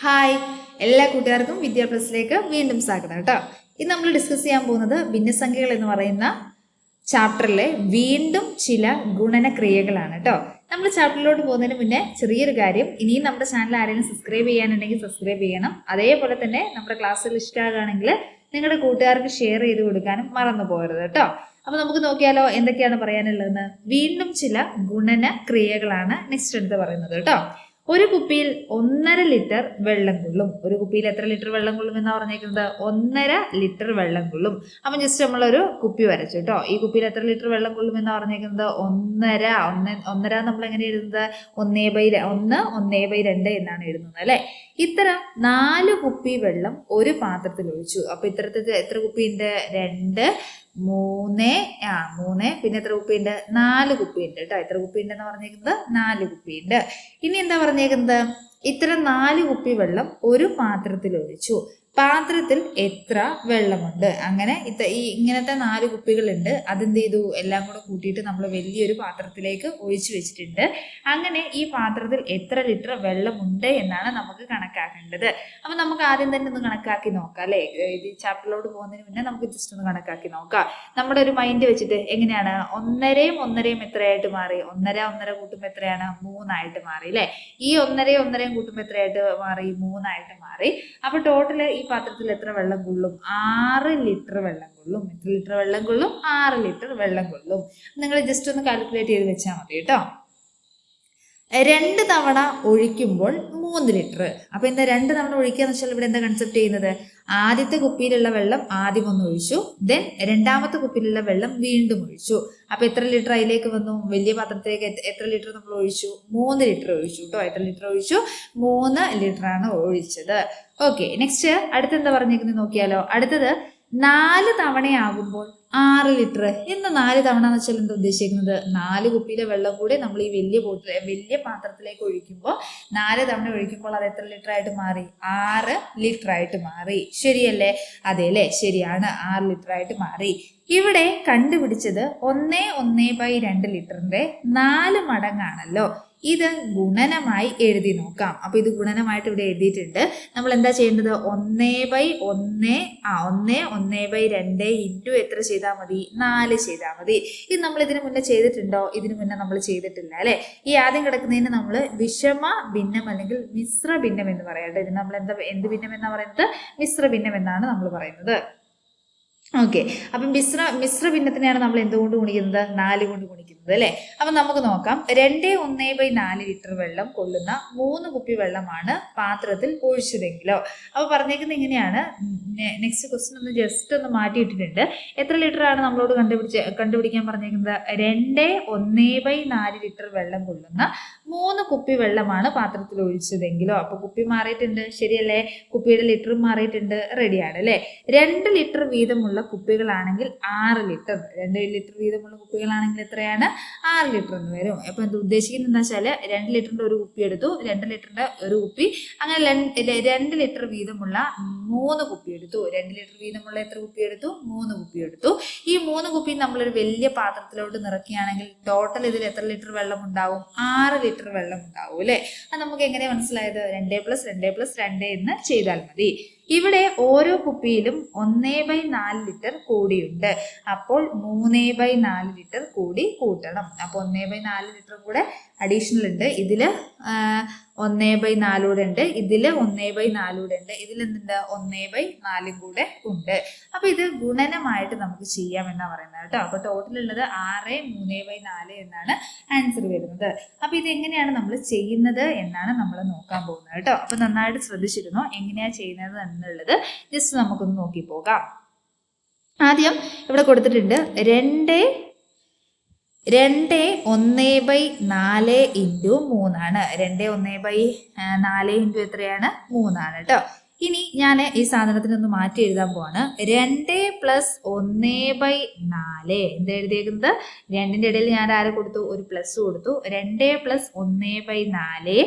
Hi, എല്ലാ കൂട്ടുകാർക്കും വിദ്യാ പ്ലസിലേക്ക് വീണ്ടും സ്വാഗതം കേട്ടോ. ഇന്ന് നമ്മൾ ഡിസ്കസ് ചെയ്യാൻ പോകുന്നത് ഭിന്നസംഖ്യകൾ എന്ന് പറയുന്ന ചാപ്റ്ററിലെ വീണ്ടും ചില ഗുണനക്രിയകളാണ് കേട്ടോ. നമ്മൾ ചാപ്റ്ററിലോട്ട് പോകുന്നതിന് മുന്നേ ചെറിയൊരു കാര്യം, ഇനിയും നമ്മുടെ ചാനൽ ആരെങ്കിലും സബ്സ്ക്രൈബ് ചെയ്യാനുണ്ടെങ്കിൽ സബ്സ്ക്രൈബ് ചെയ്യണം. അതേപോലെ തന്നെ നമ്മുടെ ക്ലാസ്സിൽ ഇഷ്ടമാകുകയാണെങ്കിൽ നിങ്ങളുടെ കൂട്ടുകാർക്ക് ഷെയർ ചെയ്ത് കൊടുക്കാനും മറന്നു പോകരുത് കേട്ടോ. അപ്പൊ നമുക്ക് നോക്കിയാലോ എന്തൊക്കെയാണ് പറയാനുള്ളതെന്ന്. വീണ്ടും ചില ഗുണനക്രിയകളാണ് നെക്സ്റ്റ് എടുത്ത് പറയുന്നത് കേട്ടോ. ഒരു കുപ്പിയിൽ 1.5 ലിറ്റർ വെള്ളം കൊള്ളും. ഒരു കുപ്പിയിൽ എത്ര ലിറ്റർ വെള്ളം കൊള്ളും എന്നാ പറഞ്ഞേക്കുന്നത്? 1.5 ലിറ്റർ വെള്ളം കൊള്ളും. അപ്പൊ ജസ്റ്റ് നമ്മളൊരു കുപ്പി വരച്ചു കേട്ടോ. ഈ കുപ്പിയിൽ എത്ര ലിറ്റർ വെള്ളം കൊള്ളും എന്നാ പറഞ്ഞേക്കുന്നത്? 1.5 നമ്മൾ എങ്ങനെ എഴുതുന്നത്? 1/2 എന്നാണ് എഴുതുന്നത് അല്ലെ. ഇത്തരം 4 കുപ്പി വെള്ളം ഒരു പാത്രത്തിൽ ഒഴിച്ചു. അപ്പൊ ഇത്തരത്തിൽ എത്ര കുപ്പിയുണ്ട്? 2, 3 പിന്നെ എത്ര കുപ്പിയുണ്ട്? 4 കുപ്പിയുണ്ട് കേട്ടോ. എത്ര കുപ്പിയുണ്ടെന്ന് പറഞ്ഞേക്കുന്നത്? 4 കുപ്പിയുണ്ട്. ഇനി എന്താ പറഞ്ഞേക്കുന്നത്? ഇത്തരം 4 കുപ്പി വെള്ളം ഒരു പാത്രത്തിൽ ഒഴിച്ചു. പാത്രത്തിൽ എത്ര വെള്ളമുണ്ട്? അങ്ങനെ ഇങ്ങനത്തെ 4 കുപ്പികളുണ്ട്. അതെന്ത് ചെയ്തു? എല്ലാം കൂടെ കൂട്ടിയിട്ട് നമ്മൾ വലിയൊരു പാത്രത്തിലേക്ക് ഒഴിച്ചു വെച്ചിട്ടുണ്ട്. അങ്ങനെ ഈ പാത്രത്തിൽ എത്ര ലിറ്റർ വെള്ളമുണ്ട് എന്നാണ് നമുക്ക് കണക്കാക്കേണ്ടത്. അപ്പൊ നമുക്ക് ആദ്യം തന്നെ ഒന്ന് കണക്കാക്കി നോക്കാം അല്ലെ. ഇത് ചാപ്റ്ററിലോട്ട് പോകുന്നതിന് മുന്നേ നമുക്ക് ജസ്റ്റ് ഒന്ന് കണക്കാക്കി നോക്കാം. നമ്മുടെ ഒരു മൈൻഡ് വെച്ചിട്ട് എങ്ങനെയാണ്? 1.5 എത്രയായിട്ട് മാറി? 1.5 കൂട്ടുമ്പോൾ എത്രയാണ്? 3 ആയിട്ട് മാറി അല്ലെ. ഈ 1.5 കൂട്ടുമ്പോൾ എത്രയായിട്ട് മാറി? 3 ആയിട്ട് മാറി. അപ്പൊ ടോട്ടല് ഈ പാത്രത്തിൽ എത്ര വെള്ളം കൊള്ളും? 6 ലിറ്റർ വെള്ളം കൊള്ളും. എത്ര ലിറ്റർ വെള്ളം കൊള്ളും? 6 ലിറ്റർ വെള്ളം കൊള്ളും. നിങ്ങൾ ജസ്റ്റ് ഒന്ന് കാൽക്കുലേറ്റ് ചെയ്ത് വെച്ചാൽ മതി കേട്ടോ. 2 തവണ ഒഴിക്കുമ്പോൾ 3 ലിറ്റർ. അപ്പൊ എന്താ 2 തവണ ഒഴിക്കുക എന്ന് വെച്ചാൽ ഇവിടെ എന്താ കൺസെപ്റ്റ് ചെയ്യുന്നത്? ആദ്യത്തെ കുപ്പിയിലുള്ള വെള്ളം ആദ്യം ഒന്ന് ഒഴിച്ചു, ദെൻ രണ്ടാമത്തെ കുപ്പിയിലുള്ള വെള്ളം വീണ്ടും ഒഴിച്ചു. അപ്പൊ എത്ര ലിറ്റർ അതിലേക്ക് വന്നു? വലിയ പാത്രത്തിലേക്ക് എത്ര ലിറ്റർ നമ്മൾ ഒഴിച്ചു? 3 ലിറ്റർ ഒഴിച്ചു കേട്ടോ. എത്ര ലിറ്റർ ഒഴിച്ചു? 3 ലിറ്റർ ആണ് ഒഴിച്ചത്. ഓക്കെ, നെക്സ്റ്റ് അടുത്തെന്താ പറഞ്ഞേക്കുന്നത് നോക്കിയാലോ. അടുത്തത് 4 തവണയാകുമ്പോൾ 6 ലിറ്റർ. എന്ന് 4 തവണ എന്ന് വെച്ചാൽ എന്താ ഉദ്ദേശിക്കുന്നത്? 4 കുപ്പിയിലെ വെള്ളം കൂടി നമ്മൾ ഈ വലിയ പാത്രത്തിലേക്ക് ഒഴിക്കുമ്പോൾ 4 തവണ ഒഴിക്കുമ്പോൾ അത് എത്ര ലിറ്റർ ആയിട്ട് മാറി? 6 ലിറ്റർ ആയിട്ട് മാറി. ശരിയല്ലേ? അതെ അല്ലേ, ശരിയാണ്, 6 ലിറ്റർ ആയിട്ട് മാറി. ഇവിടെ കണ്ടുപിടിച്ചത് 1/2 ലിറ്ററിന്റെ 4 മടങ്ങാണല്ലോ. ഇത് ഗുണനമായി എഴുതി നോക്കാം. അപ്പൊ ഇത് ഗുണനമായിട്ട് ഇവിടെ എഴുതിയിട്ടുണ്ട്. നമ്മൾ എന്താ ചെയ്യേണ്ടത്? 1/2 ഇൻറ്റു എത്ര ചെയ്താൽ മതി? 4 ചെയ്താൽ മതി. ഇത് നമ്മൾ ഇതിനു മുന്നേ ചെയ്തിട്ടുണ്ടോ? ഇതിനു മുന്നേ നമ്മൾ ചെയ്തിട്ടില്ല അല്ലെ. ഈ ആദ്യം കിടക്കുന്നതിന് നമ്മൾ വിഷമ ഭിന്നം അല്ലെങ്കിൽ മിശ്ര ഭിന്നം എന്ന് പറയാം. ഇത് നമ്മൾ എന്ത് ഭിന്നം എന്നാ പറയുന്നത്? മിശ്ര ഭിന്നം എന്നാണ് നമ്മൾ പറയുന്നത്. ഓക്കെ, അപ്പം മിശ്ര ഭിന്നത്തിനെയാണ് നമ്മൾ എന്തുകൊണ്ട് ഗുണിക്കുന്നത്? 4 കൊണ്ട് ഗുണിക്കുന്നത് അല്ലെ. അപ്പൊ നമുക്ക് നോക്കാം. 2/1/4 ലിറ്റർ വെള്ളം കൊള്ളുന്ന 3 കുപ്പി വെള്ളമാണ് പാത്രത്തിൽ ഒഴിച്ചതെങ്കിലോ. അപ്പൊ പറഞ്ഞേക്കുന്നത് ഇങ്ങനെയാണ്. നെക്സ്റ്റ് ക്വസ്റ്റ്യൻ ഒന്ന് ജസ്റ്റ് ഒന്ന് മാറ്റിയിട്ടിട്ടുണ്ട്. എത്ര ലിറ്റർ ആണ് നമ്മളോട് കണ്ടുപിടിക്കാൻ പറഞ്ഞേക്കുന്നത്? 2/1/4 ലിറ്റർ വെള്ളം കൊള്ളുന്ന 3 കുപ്പി വെള്ളമാണ് പാത്രത്തിൽ ഒഴിച്ചതെങ്കിലോ. അപ്പൊ കുപ്പി മാറിയിട്ടുണ്ട്, ശരിയല്ലേ? കുപ്പിയുടെ ലിറ്റർ മാറിയിട്ടുണ്ട്, റെഡിയാണ് അല്ലെ. 2 ലിറ്റർ വീതമുള്ള കുപ്പികളാണെങ്കിൽ 6 ലിറ്റർ. 2 ലിറ്റർ വീതമുള്ള കുപ്പികളാണെങ്കിൽ എത്രയാണ്? 6 ലിറ്റർ എന്ന് വരും. അപ്പൊ എന്ത് ഉദ്ദേശിക്കുന്നത് എന്താ വെച്ചാല് 2 ലിറ്ററിന്റെ ഒരു കുപ്പി എടുത്തു, 2 ലിറ്ററിന്റെ ഒരു കുപ്പി, അങ്ങനെ 2 ലിറ്റർ വീതമുള്ള 3 കുപ്പി എടുത്തു. 2 ലിറ്റർ വീതമുള്ള എത്ര കുപ്പി എടുത്തു? 3 കുപ്പി എടുത്തു. ഈ 3 കുപ്പി നമ്മളൊരു വലിയ പാത്രത്തിലോട്ട് നിറയ്ക്കുകയാണെങ്കിൽ ടോട്ടൽ ഇതിൽ എത്ര ലിറ്റർ വെള്ളം ഉണ്ടാവും? 6 ലിറ്റർ വെള്ളം ഉണ്ടാവും അല്ലെ. അത് നമുക്ക് എങ്ങനെ മനസ്സിലായത്? 2+2+2 എന്ന് ചെയ്താൽ മതി. ഇവിടെ ഓരോ കുപ്പിയിലും 1/4 ലിറ്റർ കൂടിയുണ്ട്. അപ്പോൾ 3/4 ലിറ്റർ കൂടി കൂട്ടണം. അപ്പൊ 1/4 ലിറ്റർ കൂടെ അഡീഷണൽ ഉണ്ട്. ഇതില് 1/4 കൂടെ ഉണ്ട്, ഇതില് 1/4 കൂടെ ഉണ്ട്, ഇതിൽ എന്തുണ്ട്? 1/4 കൂടെ ഉണ്ട്. അപ്പൊ ഇത് ഗുണനമായിട്ട് നമുക്ക് ചെയ്യാം എന്നാ പറയുന്നത് കേട്ടോ. അപ്പൊ ടോട്ടൽ ഉള്ളത് 6 3/4 എന്നാണ് ആൻസർ വരുന്നത്. അപ്പൊ ഇത് എങ്ങനെയാണ് നമ്മൾ ചെയ്യുന്നത് എന്നാണ് നമ്മൾ നോക്കാൻ പോകുന്നത് കേട്ടോ. അപ്പൊ നന്നായിട്ട് ശ്രദ്ധിച്ചിരുന്നോ എങ്ങനെയാ ചെയ്യുന്നത് എന്നുള്ളത്. ജസ്റ്റ് നമുക്കൊന്ന് നോക്കി പോകാം. ആദ്യം ഇവിടെ കൊടുത്തിട്ടുണ്ട് 2/1/4 ഇൻറ്റു 3 ആണ്. 2/1/4 ഇൻറ്റു എത്രയാണ്? 3 ആണ് കേട്ടോ. ഇനി ഞാൻ ഈ സാധനത്തിനൊന്ന് മാറ്റി എഴുതാൻ പോവാണ്. 2+1/4 എന്താ എഴുതിയേക്കുന്നത്? 2ന്റെ ഇടയിൽ ഞാൻ ആരെ കൊടുത്തു? ഒരു പ്ലസ് കൊടുത്തു. 2+1/4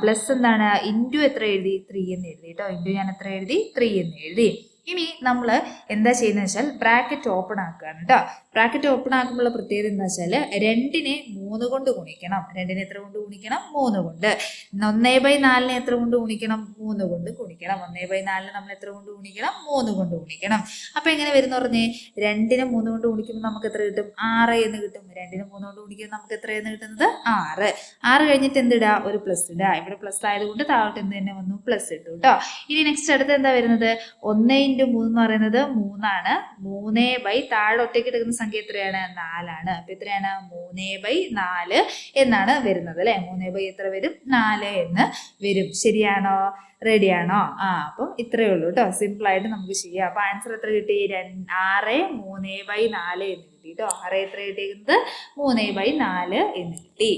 പ്ലസ് എന്താണ്? ഇൻറ്റു എത്ര എഴുതി? 3 എന്ന് എഴുതി കേട്ടോ. ഇൻറ്റു ഞാൻ എത്ര എഴുതി? 3 എന്ന് എഴുതി. ഇനി നമ്മൾ എന്താ ചെയ്യുന്നത് വെച്ചാൽ ബ്രാക്കറ്റ് ഓപ്പൺ ആക്കുകയാണ് കേട്ടോ. ബ്രാക്കറ്റ് ഓപ്പൺ ആക്കുമ്പോഴുള്ള പ്രത്യേകത എന്താ വെച്ചാൽ 2നെ 3 കൊണ്ട് ഗുണിക്കണം. 2നെ എത്ര കൊണ്ട് ഗുണിക്കണം? 3 കൊണ്ട്. 1/4 എത്ര കൊണ്ട് ഗുണിക്കണം? 3 കൊണ്ട് ഗുണിക്കണം. 1/4 നമ്മൾ എത്ര കൊണ്ട് ഗുണിക്കണം? 3 കൊണ്ട് ഗുണിക്കണം. അപ്പൊ എങ്ങനെ വരുന്ന പറഞ്ഞേ? 2നെ 3 കൊണ്ട് ഗുണിക്കുമ്പോൾ നമുക്ക് എത്ര കിട്ടും? 6 എന്ന് കിട്ടും. 2നെ 3 കൊണ്ട് ഗുണിക്കുമ്പോൾ നമുക്ക് എത്രയെന്ന് കിട്ടുന്നത്? 6. 6 കഴിഞ്ഞിട്ട് എന്തിടാ? ഒരു പ്ലസ് ഇടുക. ഇവിടെ പ്ലസ് ആയതുകൊണ്ട് താഴോട്ട് എന്ത് തന്നെ വന്നു? പ്ലസ് ഇട്ടു കേട്ടോ. ഇനി നെക്സ്റ്റ് അടുത്ത് എന്താ വരുന്നത്? 1 × 3 എന്ന് പറയുന്നത് 3 ആണ്. 3 താഴെ ഒറ്റയ്ക്ക് എടുക്കുന്ന സംഖ്യ എത്രയാണ്? 4 ആണ്. അപ്പൊ എത്രയാണ്? 3/4 എന്നാണ് വരുന്നത് അല്ലെ. 3 എത്ര വരും? 4 എന്ന് വരും. ശരിയാണോ? റെഡിയാണോ? അപ്പം ഇത്രയേ ഉള്ളൂ കേട്ടോ. സിമ്പിൾ ആയിട്ട് നമുക്ക് ചെയ്യാം. അപ്പൊ ആൻസർ എത്ര കിട്ടി? 6 3/4 എന്ന് കിട്ടി കേട്ടോ. 6 എത്ര കിട്ടിയിരിക്കുന്നത്? 3/4 എന്ന് കിട്ടി.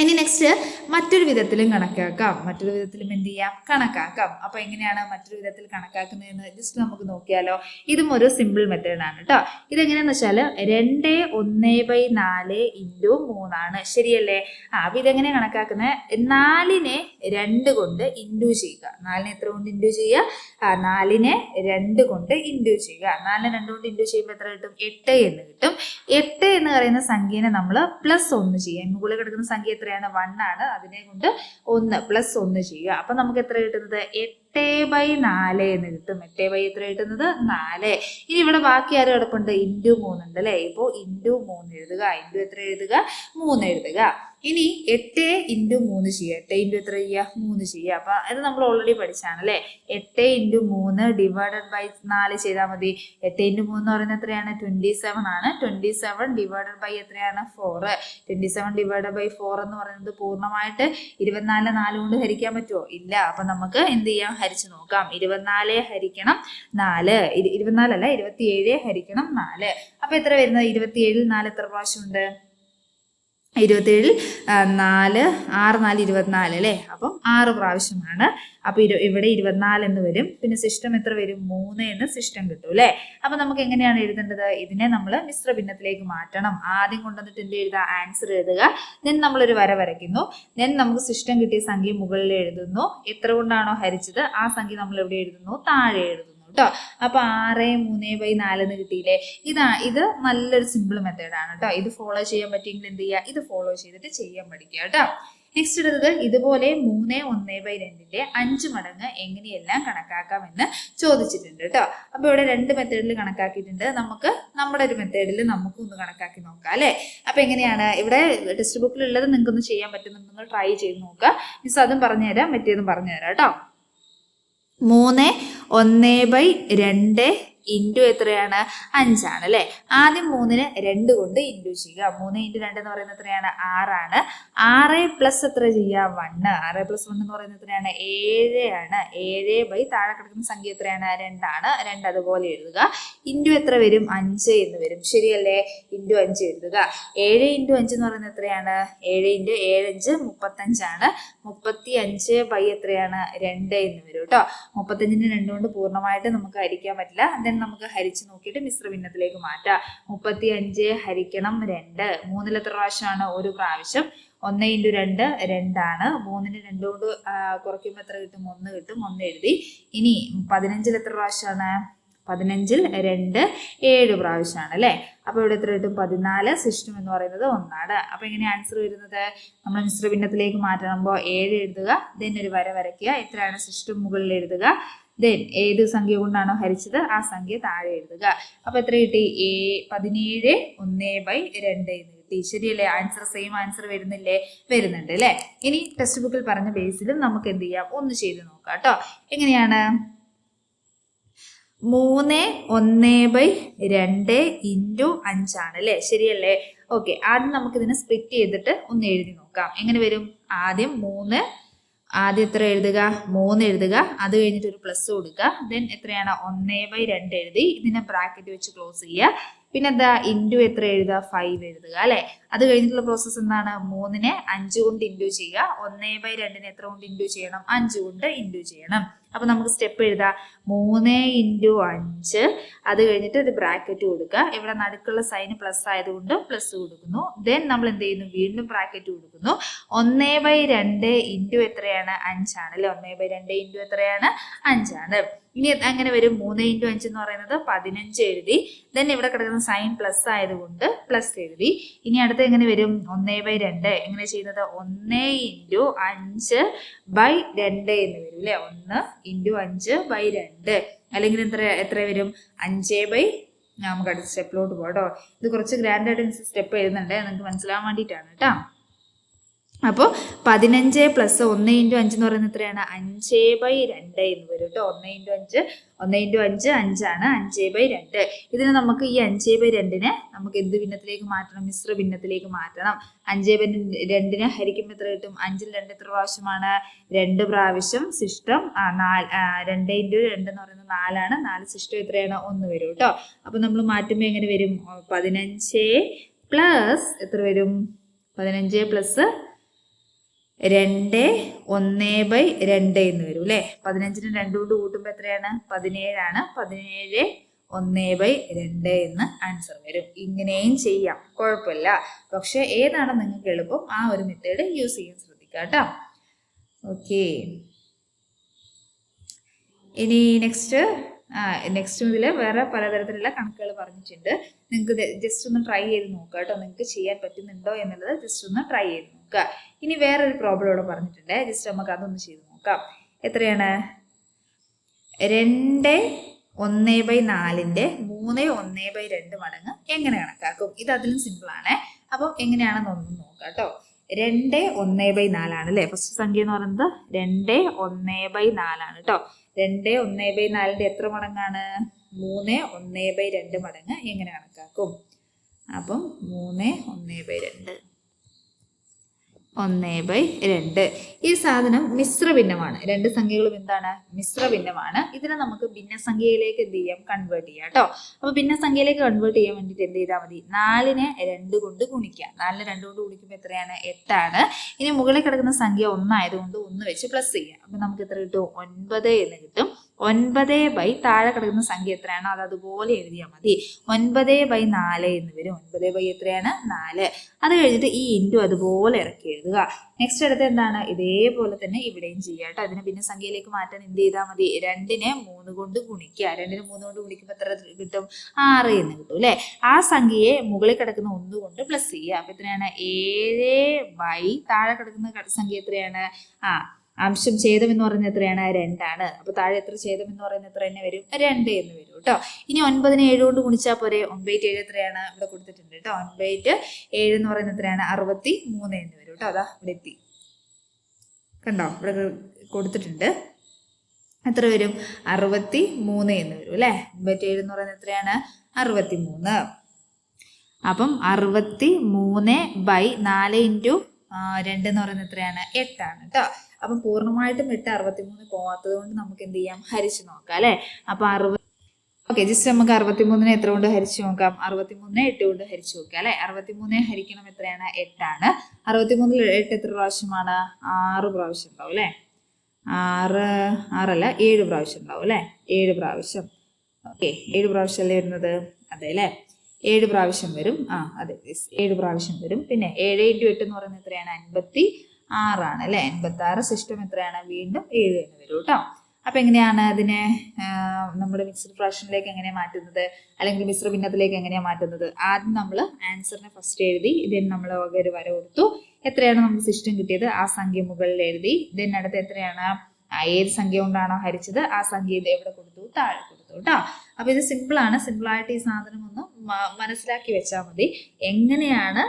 ഇനി നെക്സ്റ്റ് മറ്റൊരു വിധത്തിലും കണക്കാക്കാം. മറ്റൊരു വിധത്തിലും എന്ത് ചെയ്യാം? കണക്കാക്കാം. അപ്പൊ എങ്ങനെയാണ് മറ്റൊരു വിധത്തിൽ കണക്കാക്കുന്നതെന്ന് ജസ്റ്റ് നമുക്ക് നോക്കിയാലോ. ഇതും ഒരു സിമ്പിൾ മെത്തേഡാണ് കേട്ടോ. ഇതെങ്ങനെയാന്ന് വെച്ചാൽ 2 1/4 × 3 ആണ്. ശരിയല്ലേ? അപ്പൊ ഇതെങ്ങനെ കണക്കാക്കുന്നത്? 4നെ 2 കൊണ്ട് ഇൻഡു ചെയ്യുക. 4നെ എത്ര കൊണ്ട് ഇൻഡു ചെയ്യുക? 4നെ 2 കൊണ്ട് ഇൻഡു ചെയ്യുക. 4നെ 2 കൊണ്ട് ഇൻഡു ചെയ്യുമ്പോൾ എത്ര കിട്ടും? 8 എന്ന് കിട്ടും. 8 എന്ന് പറയുന്ന സംഖ്യനെ നമ്മൾ +1 ചെയ്യാം. മുകളിൽ കിടക്കുന്ന സംഖ്യ എത്രയാണ്? 1 ആണ്. അതിനെ കൊണ്ട് 1 +1 ചെയ്യുക. അപ്പൊ നമുക്ക് എത്ര കിട്ടുന്നത്? 8/4 എന്ന് കിട്ടും. 8 എത്ര കിട്ടുന്നത്? 4. ഇനി ഇവിടെ ബാക്കി ആരും കിടപ്പുണ്ട്? × 3 ഉണ്ട് അല്ലെ. ഇപ്പൊ × 3 എഴുതുക. × എത്ര എഴുതുക? 3 എഴുതുക. ഇനി 8 × 3 ചെയ്യുക. 8 × എത്ര ചെയ്യുക? 3 ചെയ്യുക. അപ്പൊ അത് നമ്മൾ ഓൾറെഡി പഠിച്ചാണ് അല്ലെ. 8 × 3 / 4 ചെയ്താൽ മതി. 8 × 3 എന്ന് പറയുന്നത് എത്രയാണ്? 27 ആണ്. 27 / എത്രയാണ്? 4. 27 / 4 എന്ന് പറയുന്നത് പൂർണ്ണമായിട്ട് 24 4 കൊണ്ട് ഹരിക്കാൻ പറ്റുമോ? ഇല്ല. അപ്പൊ നമുക്ക് എന്ത് ചെയ്യാം? ഹരിച്ചു നോക്കാം. 24 ഹരിക്കണം 4. 24 അല്ല, 27 ഹരിക്കണം 4. അപ്പൊ എത്ര വരുന്നത്? 27 4 എത്ര പ്രാവശ്യം ഉണ്ട്? 27 4 6 4 24 അല്ലേ. അപ്പം 6 പ്രാവശ്യമാണ്. അപ്പൊ ഇവിടെ 24 എന്ന് വരും. പിന്നെ സിസ്റ്റം എത്ര വരും? 3 എന്ന് സിസ്റ്റം കിട്ടും അല്ലെ. അപ്പൊ നമുക്ക് എങ്ങനെയാണ് എഴുതേണ്ടത്? ഇതിനെ നമ്മൾ മിശ്ര ഭിന്നത്തിലേക്ക് മാറ്റണം. ആദ്യം കൊണ്ടുവന്നിട്ട് എന്ത് എഴുതുക? ആൻസർ എഴുതുക. ദെൻ നമ്മളൊരു വര വരയ്ക്കുന്നു. ദെൻ നമുക്ക് സിസ്റ്റം കിട്ടിയ സംഖ്യ മുകളിൽ എഴുതുന്നു. എത്ര കൊണ്ടാണോ ഹരിച്ചത് ആ സംഖ്യ നമ്മൾ എവിടെ എഴുതുന്നു? താഴെ എഴുതുന്നു കേട്ടോ. അപ്പൊ 6 3/4 എന്ന് കിട്ടിയില്ലേ. ഇത് നല്ലൊരു സിമ്പിൾ മെത്തേഡാണ് കേട്ടോ. ഇത് ഫോളോ ചെയ്യാൻ പറ്റിയെങ്കിൽ എന്ത് ചെയ്യുക? ഇത് ഫോളോ ചെയ്തിട്ട് ചെയ്യാൻ പഠിക്കുക കേട്ടോ. നെക്സ്റ്റ് എടുത്തത് ഇതുപോലെ 3 1/2 5 മടങ്ങ് എങ്ങനെയെല്ലാം കണക്കാക്കാമെന്ന് ചോദിച്ചിട്ടുണ്ട് കേട്ടോ. അപ്പൊ ഇവിടെ 2 മെത്തേഡിൽ കണക്കാക്കിയിട്ടുണ്ട്. നമുക്ക് നമ്മുടെ ഒരു മെത്തേഡിൽ നമുക്ക് ഒന്ന് കണക്കാക്കി നോക്കാം അല്ലെ. അപ്പൊ എങ്ങനെയാണ്? ഇവിടെ ടെക്സ്റ്റ് ബുക്കിൽ ഉള്ളത് നിങ്ങൾക്കൊന്ന് ചെയ്യാൻ പറ്റുന്നുണ്ടെങ്കിൽ ട്രൈ ചെയ്ത് നോക്കുക. മിസ് അതും പറഞ്ഞുതരാം, മറ്റേതും പറഞ്ഞുതരാം കേട്ടോ. 3 1/2 ഇൻറ്റു എത്രയാണ്? 5 ആണ് അല്ലെ. ആദ്യം 3നെ 2 കൊണ്ട് ഇൻറ്റു ചെയ്യുക. 3 × 2 എന്ന് പറയുന്നത് എത്രയാണ്? 6 ആണ്. 6 പ്ലസ് എത്ര ചെയ്യുക? 1. 6 + 1 എന്ന് പറയുന്നത് എത്രയാണ്? 7 ആണ്. 7 താഴെ കിടക്കുന്ന സംഖ്യ എത്രയാണ്? 2 ആണ്. 2 അതുപോലെ എഴുതുക. ഇൻറ്റു എത്ര വരും? 5 എന്ന് വരും. ശരിയല്ലേ? ഇൻറ്റു 5 എഴുതുക. 7 × 5 എന്ന് പറയുന്നത് എത്രയാണ്? 7 × 7 = 35 ആണ്. 35 എത്രയാണ്? 2 എന്ന് വരും കേട്ടോ. 35നെ 2 കൊണ്ട് പൂർണ്ണമായിട്ട് നമുക്ക് ഹരിക്കാൻ പറ്റില്ല. ദെൻ നമുക്ക് ഹരിച്ച് നോക്കിയിട്ട് മിശ്ര ഭിന്നത്തിലേക്ക് മാറ്റാം. 35 ഹരിക്കണം 2. 3ൽ എത്ര പ്രാവശ്യമാണ്? ഒരു പ്രാവശ്യം. 1 × 2 2 ആണ്. 3നെ 2 കൊണ്ട് കുറയ്ക്കുമ്പോൾ എത്ര കിട്ടും? 1 കിട്ടും. 1 എഴുതി. ഇനി 15ൽ എത്ര പ്രാവശ്യമാണ്? 15ൽ 2 7 പ്രാവശ്യമാണ് അല്ലെ. അപ്പൊ ഇവിടെ എത്ര കിട്ടും? 14. സിസ്റ്റം എന്ന് പറയുന്നത് 1 ആണ്. അപ്പൊ എങ്ങനെ ആൻസർ വരുന്നത്? നമ്മൾ മിശ്ര ഭിന്നത്തിലേക്ക് മാറ്റുമ്പോൾ 7 എഴുതുക. ദെൻ ഒരു വര വരയ്ക്കുക. എത്രയാണ്? സിസ്റ്റം മുകളിൽ എഴുതുക. ദെൻ ഏത് സംഖ്യ കൊണ്ടാണോ ഹരിച്ചത് ആ സംഖ്യ താഴെ എഴുതുക. അപ്പൊ എത്ര കിട്ടി? 17 1/2 എന്ന് കിട്ടി. ശരിയല്ലേ? ആൻസർ സെയിം ആൻസർ വരുന്നില്ലേ? വരുന്നുണ്ട് അല്ലെ. ഇനി ടെക്സ്റ്റ് ബുക്കിൽ പറഞ്ഞ ബേസിലും നമുക്ക് എന്ത് ചെയ്യാം? ഒന്ന് ചെയ്ത് നോക്കാം കേട്ടോ. എങ്ങനെയാണ്? 3 1/2 × 5 ആണ് അല്ലെ. ശരിയല്ലേ? ഓക്കെ, ആദ്യം നമുക്ക് ഇതിനെ സ്പ്ലിറ്റ് ചെയ്തിട്ട് ഒന്ന് എഴുതി നോക്കാം. എങ്ങനെ വരും? ആദ്യം എത്ര എഴുതുക? 3 എഴുതുക. അത് കഴിഞ്ഞിട്ട് ഒരു പ്ലസ് കൊടുക്കുക. ദെൻ എത്രയാണ്? 1/2 എഴുതി. ഇതിനെ ബ്രാക്കറ്റ് വെച്ച് ക്ലോസ് ചെയ്യുക. പിന്നെ എന്താ? ഇൻറ്റു എത്ര എഴുതുക? 5 എഴുതുക അല്ലെ. അത് കഴിഞ്ഞിട്ടുള്ള പ്രോസസ്സ് എന്താണ്? 3നെ 5 കൊണ്ട് ഇൻഡ്യൂ ചെയ്യുക. 1/2 എത്ര കൊണ്ട് ഇൻഡ്യൂ ചെയ്യണം? 5 കൊണ്ട് ഇൻഡ്യൂ ചെയ്യണം. അപ്പൊ നമുക്ക് സ്റ്റെപ്പ് എഴുതാം. 3 × 5, അത് കഴിഞ്ഞിട്ട് ഒരു ബ്രാക്കറ്റ് കൊടുക്കുക. ഇവിടെ നടുക്കുള്ള സൈന് പ്ലസ് ആയതുകൊണ്ട് പ്ലസ് കൊടുക്കുന്നു. ദെൻ നമ്മൾ എന്ത് ചെയ്യുന്നു? വീണ്ടും ബ്രാക്കറ്റ് കൊടുക്കുന്നു. 1/2 ഇൻറ്റു എത്രയാണ്? 5 ആണ് അല്ലെ. 1/2 ഇൻറ്റു എത്രയാണ്? 5 ആണ്. ഇനി അങ്ങനെ വരും. 3 × 5 എന്ന് പറയുന്നത് 15 എഴുതി. ദെൻ ഇവിടെ കിടക്കുന്ന സൈൻ പ്ലസ് ആയതുകൊണ്ട് പ്ലസ് എഴുതി. ഇനി അടുത്ത് എങ്ങനെ വരും? 1/2 എങ്ങനെ ചെയ്യുന്നത്? 1 × 5/2 എന്ന് വരും അല്ലെ. 1 × 5/2 അല്ലെങ്കിൽ എത്ര വരും? 5/. നമുക്ക് അടുത്ത സ്റ്റെപ്പിലോട്ട് പോകട്ടോ. ഇത് കുറച്ച് ഗ്രാൻഡ് ആയിട്ട് സ്റ്റെപ്പ് എഴുതുന്നുണ്ട്, നിങ്ങൾക്ക് മനസ്സിലാവാൻ വേണ്ടിയിട്ടാണ് കേട്ടോ. അപ്പോൾ 15 + 1 × 5 എന്ന് പറയുന്നത് എത്രയാണ്? 5/2 എന്ന് വരും കേട്ടോ. 1 × 5 5 ആണ്. 5/2. ഇതിന് നമുക്ക് ഈ 5/2 നമുക്ക് എന്ത് ഭിന്നത്തിലേക്ക് മാറ്റണം? മിശ്ര ഭിന്നത്തിലേക്ക് മാറ്റണം. 5/2 ഹരിക്കുമ്പോൾ എത്ര കിട്ടും? 5ൽ 2 എത്ര പ്രാവശ്യമാണ്? 2 പ്രാവശ്യം. ശിഷ്ടം 2 × 2 എന്ന് പറയുന്നത് 4 ആണ്. 4 ശിഷ്ടം എത്രയാണ്? 1 വരും കേട്ടോ. അപ്പൊ നമ്മൾ മാറ്റുമ്പോൾ എങ്ങനെ വരും? 15 പ്ലസ് എത്ര വരും? 15 പ്ലസ് 2 1/2 എന്ന് വരും അല്ലെ. 15ന് 2 കൊണ്ട് കൂട്ടുമ്പോൾ എത്രയാണ്? 17 ആണ്. 17 1/2 എന്ന് ആൻസർ വരും. ഇങ്ങനെയും ചെയ്യാം, കുഴപ്പമില്ല. പക്ഷെ ഏതാണ് നിങ്ങൾക്ക് എളുപ്പം ആ ഒരു മെത്തേഡ് യൂസ് ചെയ്യാൻ ശ്രദ്ധിക്കുക കേട്ടോ. ഓക്കെ, ഇനി നെക്സ്റ്റ് ഇതിൽ വേറെ പലതരത്തിലുള്ള കണക്കുകൾ പറഞ്ഞിട്ടുണ്ട്. നിങ്ങൾക്ക് ജസ്റ്റ് ഒന്ന് ട്രൈ ചെയ്ത് നോക്കുക കേട്ടോ. നിങ്ങൾക്ക് ചെയ്യാൻ പറ്റുന്നുണ്ടോ എന്നുള്ളത് ജസ്റ്റ് ഒന്ന് ട്രൈ ചെയ്ത് നോക്കുക. ഇനി വേറൊരു പ്രോബ്ലം ഇവിടെ പറഞ്ഞിട്ടുണ്ട്. ജസ്റ്റ് നമുക്ക് അതൊന്ന് ചെയ്ത് നോക്കാം. എത്രയാണ്? 2 1/4ന്റെ 3 1/2 മടങ്ങ് എങ്ങനെ കണക്കാക്കും? ഇത് അതിലും സിമ്പിൾ ആണ്. അപ്പം എങ്ങനെയാണെന്ന് ഒന്ന് നോക്കാം കേട്ടോ. 2 1/4 ആണ് അല്ലെ. ഫസ്റ്റ് സംഖ്യ എന്ന് പറയുന്നത് 2 1/4 ആണ് കേട്ടോ. 2 1/4ന്റെ എത്ര മടങ്ങാണ്? 3 1/2 മടങ്ങ് എങ്ങനെ കണക്കാക്കും? അപ്പം 3 1/2 1/2. ഈ സാധനം മിശ്രഭിന്നമാണ്. രണ്ട് സംഖ്യകളും എന്താണ്? മിശ്രഭിന്നമാണ്. ഇതിനെ നമുക്ക് ഭിന്നസംഖ്യയിലേക്ക് എന്ത് ചെയ്യാം? കൺവേർട്ട് ചെയ്യാം കേട്ടോ. അപ്പൊ ഭിന്നസംഖ്യയിലേക്ക് കൺവേർട്ട് ചെയ്യാൻ വേണ്ടിയിട്ട് എന്ത് ചെയ്താൽ മതി? 4നെ 2 കൊണ്ട് ഗുണിക്കാം. 4നെ 2 കൊണ്ട് ഗുണിക്കുമ്പോൾ എത്രയാണ്? 8 ആണ്. ഇനി മുകളിൽ കിടക്കുന്ന സംഖ്യ 1 ആയതുകൊണ്ട് 1 വെച്ച് പ്ലസ് ചെയ്യാം. അപ്പൊ നമുക്ക് എത്ര കിട്ടും? 9 എന്ന് കിട്ടും. 9/, താഴെ കിടക്കുന്ന സംഖ്യ എത്രയാണോ അത് അതുപോലെ എഴുതിയാൽ മതി. 9/4 എന്ന് വരും. 9/, എത്രയാണ്? 4. അത് കഴിഞ്ഞിട്ട് ഈ ഇൻറ്റു അതുപോലെ ഇറക്കി എഴുതുക. നെക്സ്റ്റ് അടുത്ത് എന്താണ്? ഇതേപോലെ തന്നെ ഇവിടെയും ചെയ്യുക കേട്ടോ. അതിനെ പിന്നെ സംഖ്യയിലേക്ക് മാറ്റാൻ എന്ത് ചെയ്താൽ മതി? 2നെ 3 കൊണ്ട് ഗുണിക്കുക. 2നെ 3 കൊണ്ട് ഗുണിക്കുമ്പോൾ എത്ര കിട്ടും? 6 എന്ന് കിട്ടും അല്ലെ. ആ സംഖ്യയെ മുകളിൽ കിടക്കുന്ന 1 കൊണ്ട് പ്ലസ് ചെയ്യുക. അപ്പൊ എത്രയാണ്? 7/, താഴെ കിടക്കുന്ന സംഖ്യ എത്രയാണ്? അംശം ഛേദം എന്ന് പറയുന്നത് എത്രയാണ്? 2 ആണ്. അപ്പൊ താഴെ എത്ര ഛേദം എന്ന് പറയുന്നത് എത്ര തന്നെ വരും? 2 എന്ന് വരും കേട്ടോ. ഇനി 9നെ 7 കൊണ്ട് ഗുണിച്ചാൽ പോരെ? 9/7 എത്രയാണ്? ഇവിടെ കൊടുത്തിട്ടുണ്ട് കേട്ടോ. 9/7 എന്ന് പറയുന്നത് എത്രയാണ്? 63 എന്ന് വരും കേട്ടോ. അതാ ഇവിടെ എത്തി, കണ്ടോ? ഇവിടെ കൊടുത്തിട്ടുണ്ട്. എത്ര വരും? 63 എന്ന് വരും അല്ലെ. 9/7 എന്ന് പറയുന്നത് എത്രയാണ്? 63. അപ്പം 63/4 × 2 എന്ന് പറയുന്നത് എത്രയാണ്? 8 ആണ് കേട്ടോ. അപ്പം പൂർണ്ണമായിട്ടും 8 63 പോവാത്തത് കൊണ്ട് നമുക്ക് എന്ത് ചെയ്യാം? ഹരിച്ചു നോക്കാം അല്ലെ. അപ്പൊ 60. ഓക്കെ, ജസ്റ്റ് നമുക്ക് 63നെ എത്ര കൊണ്ട് ഹരിച്ചു നോക്കാം? 63നെ 8 കൊണ്ട് ഹരിച്ചു നോക്കാം അല്ലെ. 63നെ ഹരിക്കണം എത്രയാണ്? 8 ആണ്. 63ൽ 8 എത്ര പ്രാവശ്യമാണ്? 6 പ്രാവശ്യം ഉണ്ടാവും അല്ലെ. 6 7 പ്രാവശ്യം ഉണ്ടാവും അല്ലെ. 7 പ്രാവശ്യം. ഓക്കെ, 7 പ്രാവശ്യം അല്ലേ വരുന്നത്? അതെ അല്ലെ, 7 പ്രാവശ്യം വരും. അതെ, 7 പ്രാവശ്യം വരും. പിന്നെ 7 × 8 എന്ന് പറയുന്നത് എത്രയാണ്? 56 ആണ് അല്ലെ. 56. സിസ്റ്റം എത്രയാണ്? വീണ്ടും 7 എന്ന് വരും കേട്ടോ. അപ്പൊ എങ്ങനെയാണ് അതിനെ നമ്മുടെ മിക്സ്ഡ് ഫ്രാക്ഷനിലേക്ക് എങ്ങനെയാ മാറ്റുന്നത്, അല്ലെങ്കിൽ മിശ്ര ഭിന്നത്തിലേക്ക് എങ്ങനെയാ മാറ്റുന്നത്? ആദ്യം നമ്മൾ ആൻസറിനെ ഫസ്റ്റ് എഴുതി, ദെൻ നമ്മൾ ഒരു വര കൊടുത്തു. എത്രയാണ് നമുക്ക് സിസ്റ്റം കിട്ടിയത് ആ സംഖ്യ മുകളിൽ എഴുതി. ദെൻ അടുത്ത് എത്രയാണ്? ഏത് സംഖ്യ കൊണ്ടാണോ ഹരിച്ചത് ആ സംഖ്യ ഇത് എവിടെ കൊടുത്തു? താഴെ കൊടുത്തു കേട്ടോ. അപ്പൊ ഇത് സിമ്പിൾ ആണ്. സിമ്പിളായിട്ട് ഈ സാധനം ഒന്ന് മനസ്സിലാക്കി വെച്ചാൽ മതി. എങ്ങനെയാണ്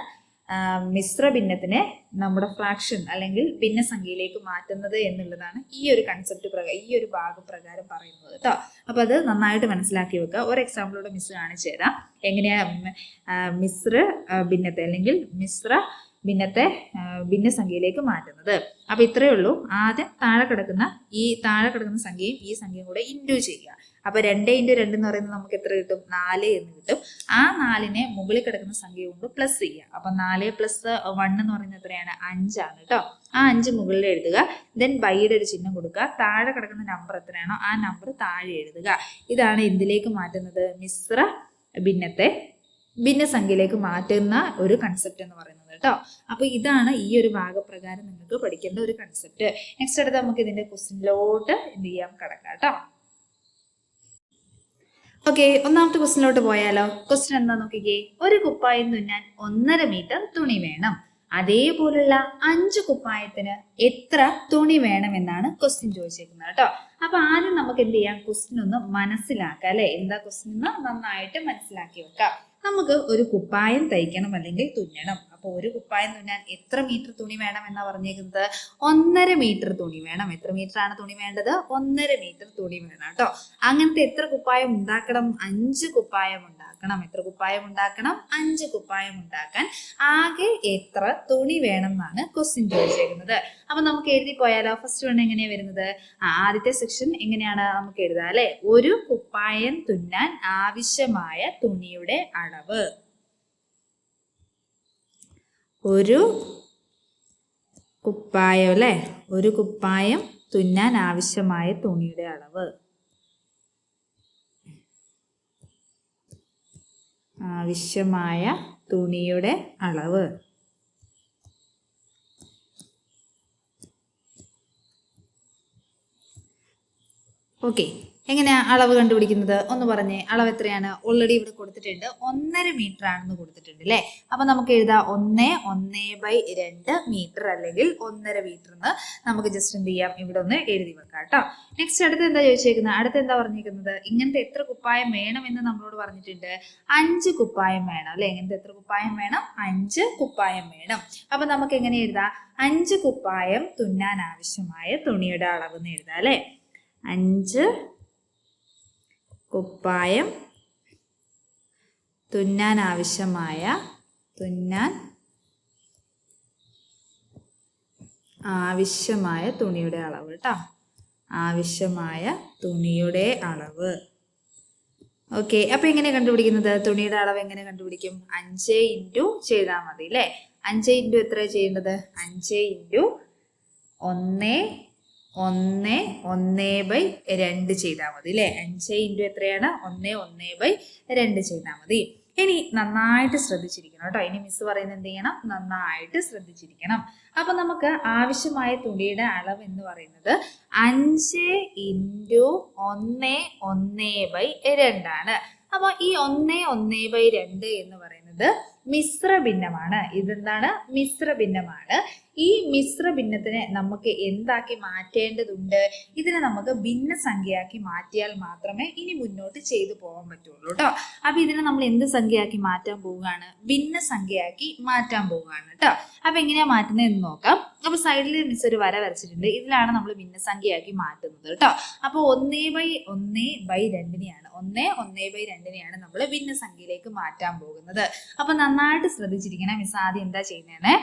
മിശ്ര ഭിന്നത്തിനെ നമ്മുടെ ഫ്രാക്ഷൻ അല്ലെങ്കിൽ ഭിന്നസംഖ്യയിലേക്ക് മാറ്റുന്നത് എന്നുള്ളതാണ് ഈ ഒരു കൺസെപ്റ്റ് പ്രകാരം, ഈ ഒരു ഭാഗപ്രകാരം പറയുന്നത് കേട്ടോ. അപ്പൊ അത് നന്നായിട്ട് മനസ്സിലാക്കി വെക്കുക. ഒരു എക്സാമ്പിളോടെ മിസ് കാണിച്ചു തരാം എങ്ങനെയാ മിശ്ര ഭിന്നത്തെ അല്ലെങ്കിൽ മിശ്ര ഭിന്നത്തെ ഭിന്നസംഖ്യയിലേക്ക് മാറ്റുന്നത്. അപ്പൊ ഇത്രയേ ഉള്ളൂ. ആദ്യം താഴെ കിടക്കുന്ന സംഖ്യയും ഈ സംഖ്യയും കൂടെ ഇൻറ്റു ചെയ്യുക. അപ്പൊ 2 × 2 എന്ന് പറയുന്നത് നമുക്ക് എത്ര കിട്ടും? 4 എന്ന് കിട്ടും. ആ 4നെ മുകളിൽ കിടക്കുന്ന സംഖ്യ കൊണ്ട് പ്ലസ് ചെയ്യുക. അപ്പൊ 4 + 1 എന്ന് പറയുന്നത് എത്രയാണ്? 5 ആണ് കേട്ടോ. ആ 5 മുകളിൽ എഴുതുക. ദെൻ ബൈയുടെ ഒരു ചിഹ്നം കൊടുക്കുക. താഴെ കിടക്കുന്ന നമ്പർ എത്രയാണോ ആ നമ്പർ താഴെ എഴുതുക. ഇതാണ് എന്തിലേക്ക് മാറ്റുന്നത്? മിശ്ര ഭിന്നത്തെ ഭിന്നസംഖ്യയിലേക്ക് മാറ്റുന്ന ഒരു കൺസെപ്റ്റ് എന്ന് പറയുന്നത് കേട്ടോ. അപ്പൊ ഇതാണ് ഈ ഒരു ഭാഗപ്രകാരം നിങ്ങൾക്ക് പഠിക്കേണ്ട ഒരു കൺസെപ്റ്റ്. നെക്സ്റ്റ് അടുത്ത് നമുക്ക് ഇതിന്റെ ക്വസ്റ്റ്യനിലോട്ട് എന്ത് ചെയ്യാം? കടക്കാം കേട്ടോ. ഓക്കെ, ഒന്നാമത്തെ ക്വസ്റ്റ്യനിലോട്ട് പോയാലോ. ക്വസ്റ്റ്യൻ എന്താ നോക്കിക്കേ. ഒരു കുപ്പായം തുന്നാൻ 1.5 മീറ്റർ തുണി വേണം. അതേപോലുള്ള 5 കുപ്പായത്തിന് എത്ര തുണി വേണമെന്നാണ് ക്വസ്റ്റ്യൻ ചോദിച്ചേക്കുന്നത് കേട്ടോ. അപ്പൊ ആദ്യം നമുക്ക് എന്ത് ചെയ്യാം? ക്വസ്റ്റ്യൻ ഒന്ന് മനസ്സിലാക്കാം അല്ലെ. എന്താ ക്വസ്റ്റ്യൻ എന്ന് നന്നായിട്ട് മനസ്സിലാക്കി വെക്കാം. നമുക്ക് ഒരു കുപ്പായം തയ്ക്കണം അല്ലെങ്കിൽ തുന്നണം. അപ്പൊ ഒരു കുപ്പായം തുന്നാൻ എത്ര മീറ്റർ തുണി വേണം എന്നാ പറഞ്ഞേക്കുന്നത്? 1.5 മീറ്റർ തുണി വേണം. എത്ര മീറ്റർ ആണ് തുണി വേണ്ടത്? 1.5 മീറ്റർ തുണി വേണം കേട്ടോ. അങ്ങനത്തെ എത്ര കുപ്പായം ഉണ്ടാക്കണം? 5 കുപ്പായം ഉണ്ടാക്കണം. എത്ര കുപ്പായം ഉണ്ടാക്കണം? 5 കുപ്പായം ഉണ്ടാക്കാൻ ആകെ എത്ര തുണി വേണം എന്നാണ് ക്വസ്റ്റ്യൻ ചോദിച്ചേക്കുന്നത്. അപ്പൊ നമുക്ക് എഴുതി പോയാലോ. ഫസ്റ്റ് വൺ എങ്ങനെയാ വരുന്നത്? ആദ്യത്തെ സെക്ഷൻ എങ്ങനെയാണ് നമുക്ക് എഴുതാം അല്ലെ. ഒരു കുപ്പായം തുന്നാൻ ആവശ്യമായ തുണിയുടെ അളവ്. ഒരു കുപ്പായം അല്ലെ. ഒരു കുപ്പായം തുന്നാൻ ആവശ്യമായ തുണിയുടെ അളവ്. ആവശ്യമായ തുണിയുടെ അളവ്. ഓക്കെ, എങ്ങനെയാ അളവ് കണ്ടുപിടിക്കുന്നത്? ഒന്ന് പറഞ്ഞേ. അളവ് എത്രയാണ്? ഓൾറെഡി ഇവിടെ കൊടുത്തിട്ടുണ്ട്. 1.5 മീറ്റർ ആണെന്ന് കൊടുത്തിട്ടുണ്ട് അല്ലെ. അപ്പൊ നമുക്ക് എഴുതാം 1/2 മീറ്റർ അല്ലെങ്കിൽ 1.5 മീറ്റർ എന്ന് നമുക്ക് ജസ്റ്റ് എന്ത് ചെയ്യാം? ഇവിടെ ഒന്ന് എഴുതി വെക്കാം കേട്ടോ. നെക്സ്റ്റ് അടുത്ത് എന്താ ചോദിച്ചേക്കുന്നത്? അടുത്ത് എന്താ പറഞ്ഞിരിക്കുന്നത്? ഇങ്ങനത്തെ എത്ര കുപ്പായം വേണം എന്ന് നമ്മളോട് പറഞ്ഞിട്ടുണ്ട്. 5 കുപ്പായം വേണം അല്ലെ. ഇങ്ങനത്തെ എത്ര കുപ്പായം വേണം? 5 കുപ്പായം വേണം. അപ്പൊ നമുക്ക് എങ്ങനെ എഴുതാം? 5 കുപ്പായം തുന്നാൻ ആവശ്യമായ തുണിയുടെ അളവ് എന്ന് എഴുതാം അല്ലെ. 5 കുപ്പായം തുന്നാൻ ആവശ്യമായ തുണിയുടെ അളവ് കേട്ടോ. ആവശ്യമായ തുണിയുടെ അളവ്. ഓക്കെ, അപ്പൊ എങ്ങനെ കണ്ടുപിടിക്കുന്നത്? തുണിയുടെ അളവ് എങ്ങനെ കണ്ടുപിടിക്കും? 5 ഇൻറ്റു ചെയ്താൽ മതി അല്ലെ. 5 ഇൻറ്റു എത്ര ചെയ്യേണ്ടത്? 5 ഇൻറ്റു 1/2 ചെയ്താൽ മതി അല്ലെ. 5 ഇൻറ്റു എത്രയാണ്? 1/2 ചെയ്താൽ മതി. ഇനി നന്നായിട്ട് ശ്രദ്ധിച്ചിരിക്കണം കേട്ടോ. ഇനി മിസ് പറയുന്നത് എന്ത് ചെയ്യണം? നന്നായിട്ട് ശ്രദ്ധിച്ചിരിക്കണം. അപ്പൊ നമുക്ക് ആവശ്യമായ തുണിയുടെ അളവ് എന്ന് പറയുന്നത് 5 ഇൻറ്റു 1/2 ആണ്. അപ്പൊ ഈ 1/2 എന്ന് പറയുന്നത് മിശ്ര ഭിന്നമാണ്. ഇതെന്താണ്? മിശ്ര ഭിന്നമാണ്. ഈ മിശ്ര ഭിന്നത്തിനെ നമുക്ക് എന്താക്കി മാറ്റേണ്ടതുണ്ട്? ഇതിനെ നമുക്ക് ഭിന്നസംഖ്യയാക്കി മാറ്റിയാൽ മാത്രമേ ഇനി മുന്നോട്ട് ചെയ്തു പോകാൻ പറ്റുള്ളൂ കേട്ടോ. അപ്പൊ ഇതിനെ നമ്മൾ എന്ത് സംഖ്യയാക്കി മാറ്റാൻ പോവുകയാണ്? ഭിന്നസംഖ്യയാക്കി മാറ്റാൻ പോവുകയാണ് കേട്ടോ. അപ്പൊ എങ്ങനെയാ മാറ്റുന്നത് എന്ന് നോക്കാം. അപ്പൊ സൈഡിൽ മിസ് ഒരു വര വരച്ചിട്ടുണ്ട്. ഇതിലാണ് നമ്മൾ ഭിന്നസംഖ്യയാക്കി മാറ്റുന്നത് കേട്ടോ. അപ്പൊ 1/2 നമ്മൾ ഭിന്നസംഖ്യയിലേക്ക് മാറ്റാൻ പോകുന്നത്. അപ്പൊ നന്നായിട്ട് ശ്രദ്ധിച്ചിരിക്കണം. മിസ് ആദ്യം എന്താ ചെയ്യുന്നതെന്ന്?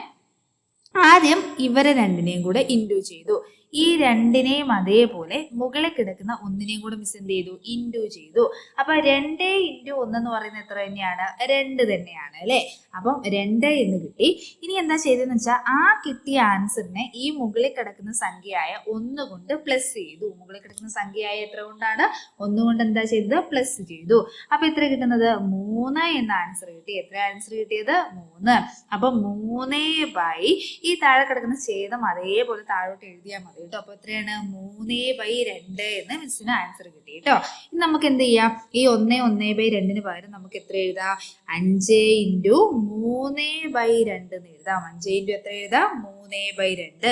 ആദ്യം ഇവരെ രണ്ടിനെയും കൂടെ ഇൻറ്റു ചെയ്തു. ഈ രണ്ടിനെയും അതേപോലെ മുകളിൽ കിടക്കുന്ന ഒന്നിനെയും കൂടെ മിസ് എന്ത് ചെയ്തു? ഇൻറ്റു ചെയ്തു. അപ്പൊ 2 ഇൻറ്റു 1 എന്ന് പറയുന്നത് എത്ര തന്നെയാണ്? 2 തന്നെയാണ് അല്ലെ. അപ്പം 2 എന്ന് കിട്ടി. ഇനി എന്താ ചെയ്തതെന്ന് വെച്ചാൽ ആ കിട്ടിയ ആൻസറിനെ ഈ മുകളിൽ കിടക്കുന്ന സംഖ്യയായ 1 കൊണ്ട് പ്ലസ് ചെയ്തു. മുകളിൽ കിടക്കുന്ന സംഖ്യയായ എത്ര കൊണ്ടാണ്? 1 കൊണ്ട് എന്താ ചെയ്തത്? പ്ലസ് ചെയ്തു. അപ്പൊ എത്ര കിട്ടുന്നത്? 3 എന്ന ആൻസർ കിട്ടി. എത്ര ആൻസർ കിട്ടിയത്? 3. അപ്പൊ 3/, ഈ താഴെ കിടക്കുന്ന ഛേദം അതേപോലെ താഴോട്ട് എഴുതിയാൽ മതി കേട്ടോ. അപ്പൊ എത്രയാണ്? 3/2 എന്ന് മിസ്സിന് ആൻസർ കിട്ടി കേട്ടോ. ഇനി നമുക്ക് എന്ത് ചെയ്യാം? ഈ 1/2 പകരം നമുക്ക് എത്ര എഴുതാം? 5 ഇൻറ്റു 3/2 എന്ന് എഴുതാം. 5 ഇൻറ്റു എത്ര എഴുതാം? 3/2.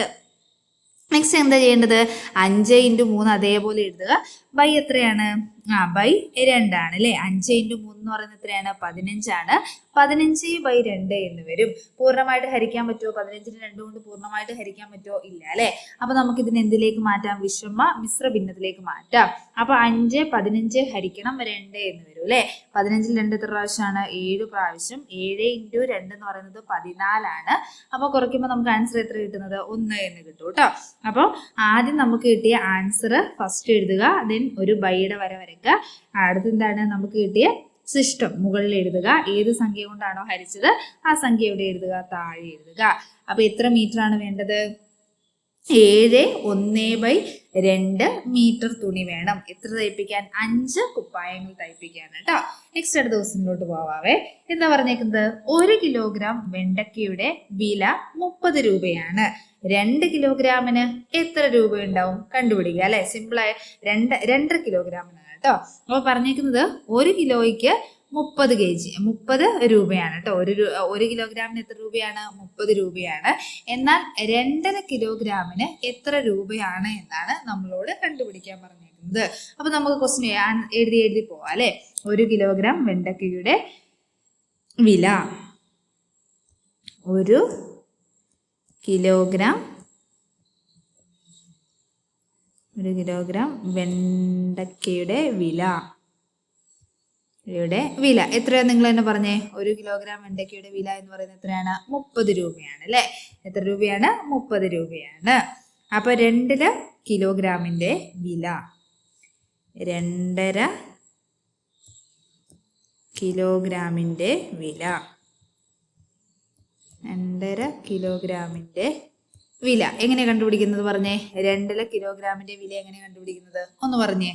നെക്സ്റ്റ് എന്താ ചെയ്യേണ്ടത്? 5 ഇൻറ്റു 3 അതേപോലെ എഴുതുക. ബൈ എത്രയാണ്? ബൈ 2 ആണ് അല്ലെ. 5 × 3 എന്ന് പറയുന്നത് എത്രയാണ്? 15 ആണ്. 15/2 എന്ന് വരും. പൂർണ്ണമായിട്ട് ഹരിക്കാൻ പറ്റുമോ? 15നെ 2 കൊണ്ട് പൂർണ്ണമായിട്ട് ഹരിക്കാൻ പറ്റുമോ? ഇല്ല അല്ലെ. അപ്പൊ നമുക്ക് ഇതിനെ എന്തിലേക്ക് മാറ്റാം? മിശ്ര ഭിന്നത്തിലേക്ക് മാറ്റാം. അപ്പൊ 5 15 ഹരിക്കണം 2 എന്ന് വരും അല്ലെ. 15ൽ 2 എത്ര പ്രാവശ്യമാണ്? 7 പ്രാവശ്യം. 7 × 2 എന്ന് പറയുന്നത് 14 ആണ്. അപ്പൊ കുറയ്ക്കുമ്പോൾ നമുക്ക് ആൻസർ എത്ര കിട്ടുന്നത്? 1 എന്ന് കിട്ടും കേട്ടോ. അപ്പോൾ ആദ്യം നമുക്ക് കിട്ടിയ ആൻസർ ഫസ്റ്റ് എഴുതുക, ദെൻ ഒരു ബൈയുടെ വര വരയ്ക്കുക. അടുത്ത് എന്താണ് നമുക്ക് കിട്ടിയ സിസ്റ്റം മുകളിൽ എഴുതുക. ഏത് സംഖ്യ കൊണ്ടാണോ ഹരിച്ചത് ആ സംഖ്യ എവിടെ എഴുതുക? താഴെ എഴുതുക. അപ്പൊ എത്ര മീറ്റർ ആണ് വേണ്ടത്? 7/1/2 മീറ്റർ തുണി വേണം. എത്ര തയ്പ്പിക്കാൻ? 5 കുപ്പായങ്ങൾ തയ്പ്പിക്കാൻ കേട്ടോ. നെക്സ്റ്റ് അടുത്ത ദിവസത്തിലോട്ട് പോവാവേ. എന്താ പറഞ്ഞേക്കുന്നത്? 1 കിലോഗ്രാം വെണ്ടക്കയുടെ വില 30 രൂപയാണ്. 2 കിലോഗ്രാമിന് എത്ര രൂപ ഉണ്ടാവും? കണ്ടുപിടിക്കുക അല്ലെ. സിമ്പിളായ 2 കിലോഗ്രാമിനാണ് കേട്ടോ. അപ്പൊ പറഞ്ഞേക്കുന്നത് 1 കിലോയ്ക്ക് 30 രൂപയാണ് കേട്ടോ. 1 കിലോഗ്രാമിന് എത്ര രൂപയാണ്? 30 രൂപയാണ്. എന്നാൽ 2.5 കിലോഗ്രാമിന് എത്ര രൂപയാണ് എന്നാണ് നമ്മളോട് കണ്ടുപിടിക്കാൻ പറഞ്ഞേക്കുന്നത്. അപ്പൊ നമുക്ക് ക്വസ്റ്റ്യൻ എഴുതി പോവാം അല്ലെ. 1 കിലോഗ്രാം വെണ്ടക്കയുടെ വില, 1 കിലോഗ്രാം വെണ്ടക്കയുടെ വില എത്രയാണ്? നിങ്ങൾ തന്നെ പറഞ്ഞേ. 1 കിലോഗ്രാം വെണ്ടക്കയുടെ വില എന്ന് പറയുന്നത് എത്രയാണ്? 30 രൂപയാണ് അല്ലെ. എത്ര രൂപയാണ്? 30 രൂപയാണ്. അപ്പൊ 2.5 കിലോഗ്രാമിന്റെ വില, 2.5 കിലോഗ്രാമിന്റെ വില, 2.5 കിലോഗ്രാമിന്റെ വില എങ്ങനെ കണ്ടുപിടിക്കുന്നത്? പറഞ്ഞേ. 2.5 കിലോഗ്രാമിന്റെ വില എങ്ങനെ കണ്ടുപിടിക്കുന്നത്? ഒന്ന് പറഞ്ഞേ.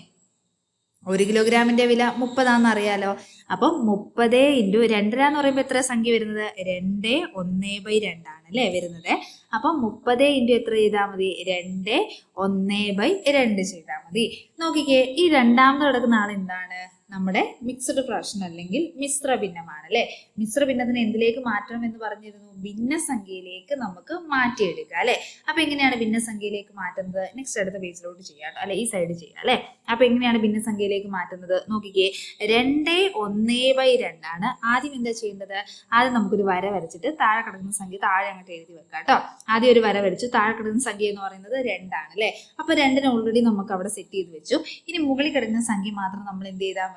1 കിലോഗ്രാമിന്റെ വില 30 അറിയാലോ. അപ്പം 30 × 2.5 എന്ന് പറയുമ്പോൾ എത്ര സംഖ്യ വരുന്നത്? 2 1/2 ആണ് അല്ലെ വരുന്നത്. അപ്പം 30 × എത്ര ചെയ്താൽ മതി? 2 1/2 ചെയ്താൽ മതി. നോക്കിക്കേ, ഈ രണ്ടാമത് കിടക്കുന്ന ആൾ എന്താണ്? നമ്മുടെ മിക്സ്ഡ് ഫ്രാക്ഷൻ അല്ലെങ്കിൽ മിശ്ര ഭിന്നമാണ് അല്ലെ. മിശ്ര ഭിന്നത്തിന് എന്തിലേക്ക് മാറ്റണം എന്ന് പറഞ്ഞിരുന്നു? ഭിന്നസംഖ്യയിലേക്ക് നമുക്ക് മാറ്റിയെടുക്കുക അല്ലെ. അപ്പൊ എങ്ങനെയാണ് ഭിന്നസംഖ്യയിലേക്ക് മാറ്റുന്നത്? നെക്സ്റ്റ് അടുത്ത പേജിലോട്ട് ചെയ്യാം അല്ലെ, ഈ സൈഡ് ചെയ്യാം അല്ലെ. അപ്പൊ എങ്ങനെയാണ് ഭിന്നസംഖ്യയിലേക്ക് മാറ്റുന്നത്? നോക്കിക്കേ, 2 1/2 ആണ്. ആദ്യം എന്താ ചെയ്യേണ്ടത്? ആദ്യം നമുക്കൊരു വര വരച്ചിട്ട് താഴെ കിടക്കുന്ന സംഖ്യ താഴെ അങ്ങോട്ട് എഴുതി വെക്കാം കേട്ടോ. ആദ്യം ഒരു വര വരച്ചു. താഴെ കിടക്കുന്ന സംഖ്യ എന്ന് പറയുന്നത് 2 ആണ് അല്ലെ. അപ്പൊ 2നെ ഓൾറെഡി നമുക്ക് അവിടെ സെറ്റ് ചെയ്ത് വെച്ചു. ഇനി മുകളിൽ കിടക്കുന്ന സംഖ്യ മാത്രം നമ്മൾ എന്ത് ചെയ്താൽ മതി?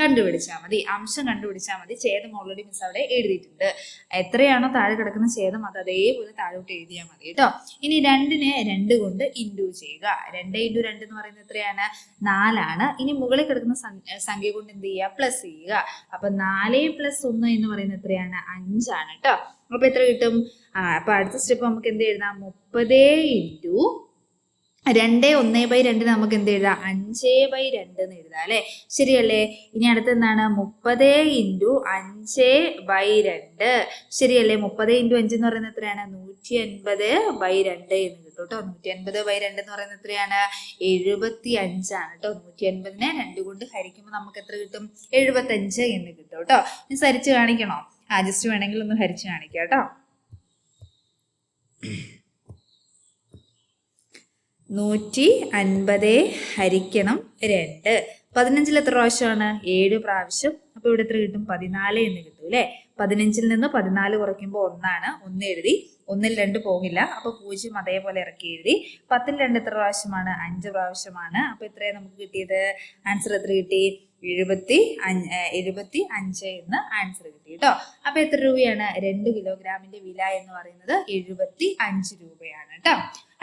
കണ്ടുപിടിച്ചാൽ മതി. അംശം കണ്ടുപിടിച്ചാൽ മതി. ഛേദം ഓൾറെഡി മിസ് അവിടെ എഴുതിയിട്ടുണ്ട്. എത്രയാണോ താഴെ കിടക്കുന്ന ഛേദം അത് അതേപോലെ താഴോട്ട് എഴുതിയാൽ മതി കേട്ടോ. ഇനി 2നെ 2 കൊണ്ട് ഇൻഡു ചെയ്യുക. 2 × 2 എന്ന് പറയുന്നത് എത്രയാണ്? 4 ആണ്. ഇനി മുകളിൽ കിടക്കുന്ന സംഖ്യ കൊണ്ട് എന്ത് ചെയ്യുക? പ്ലസ് ചെയ്യുക. അപ്പൊ 4 + 1 എന്ന് പറയുന്നത് എത്രയാണ്? 5 ആണ് കേട്ടോ. അപ്പൊ എത്ര കിട്ടും? അപ്പൊ അടുത്ത സ്റ്റെപ്പ് നമുക്ക് എന്ത് എഴുതാം? 30 × 2 1/2 നമുക്ക് എന്ത് എഴുതാം? 5/2 എന്ന് എഴുതാം അല്ലെ. ശരിയല്ലേ? ഇനി അടുത്ത് എന്താണ്? 30 × 5/2 ശരിയല്ലേ? 30 × 5 എന്ന് പറയുന്നത് എത്രയാണ്? 180/2 എന്ന് കിട്ടും കേട്ടോ. 180/2 എന്ന് പറയുന്നത് എത്രയാണ്? 75 ആണ് കേട്ടോ. 180നെ 2 കൊണ്ട് ഹരിക്കുമ്പോൾ നമുക്ക് എത്ര കിട്ടും? 75 എന്ന് കിട്ടും കേട്ടോ. ഇനി ഹരിച്ച് കാണിക്കണോ? ജസ്റ്റ് വേണമെങ്കിൽ ഒന്ന് ഹരിച്ച് കാണിക്കാം കേട്ടോ. 150 ഹരിക്കണം 2. 15ൽ എത്ര പ്രാവശ്യമാണ്? 7 പ്രാവശ്യം. അപ്പൊ ഇവിടെ എത്ര കിട്ടും? 14 എന്ന് കിട്ടും അല്ലെ. 15ൽ നിന്ന് 14 കുറയ്ക്കുമ്പോൾ 1 ആണ്. 1 എഴുതി. 1ൽ 2 പോകില്ല. അപ്പൊ 0 അതേപോലെ ഇറക്കി എഴുതി. 10ൽ 2 എത്ര പ്രാവശ്യമാണ്? 5 പ്രാവശ്യമാണ്. അപ്പൊ എത്രയാണ് നമുക്ക് കിട്ടിയത്? ആൻസർ എത്ര കിട്ടി? 75 എന്ന് ആൻസർ കിട്ടി കേട്ടോ. അപ്പൊ എത്ര രൂപയാണ്? 2 കിലോഗ്രാമിന്റെ വില എന്ന് പറയുന്നത് 75 രൂപയാണ് കേട്ടോ.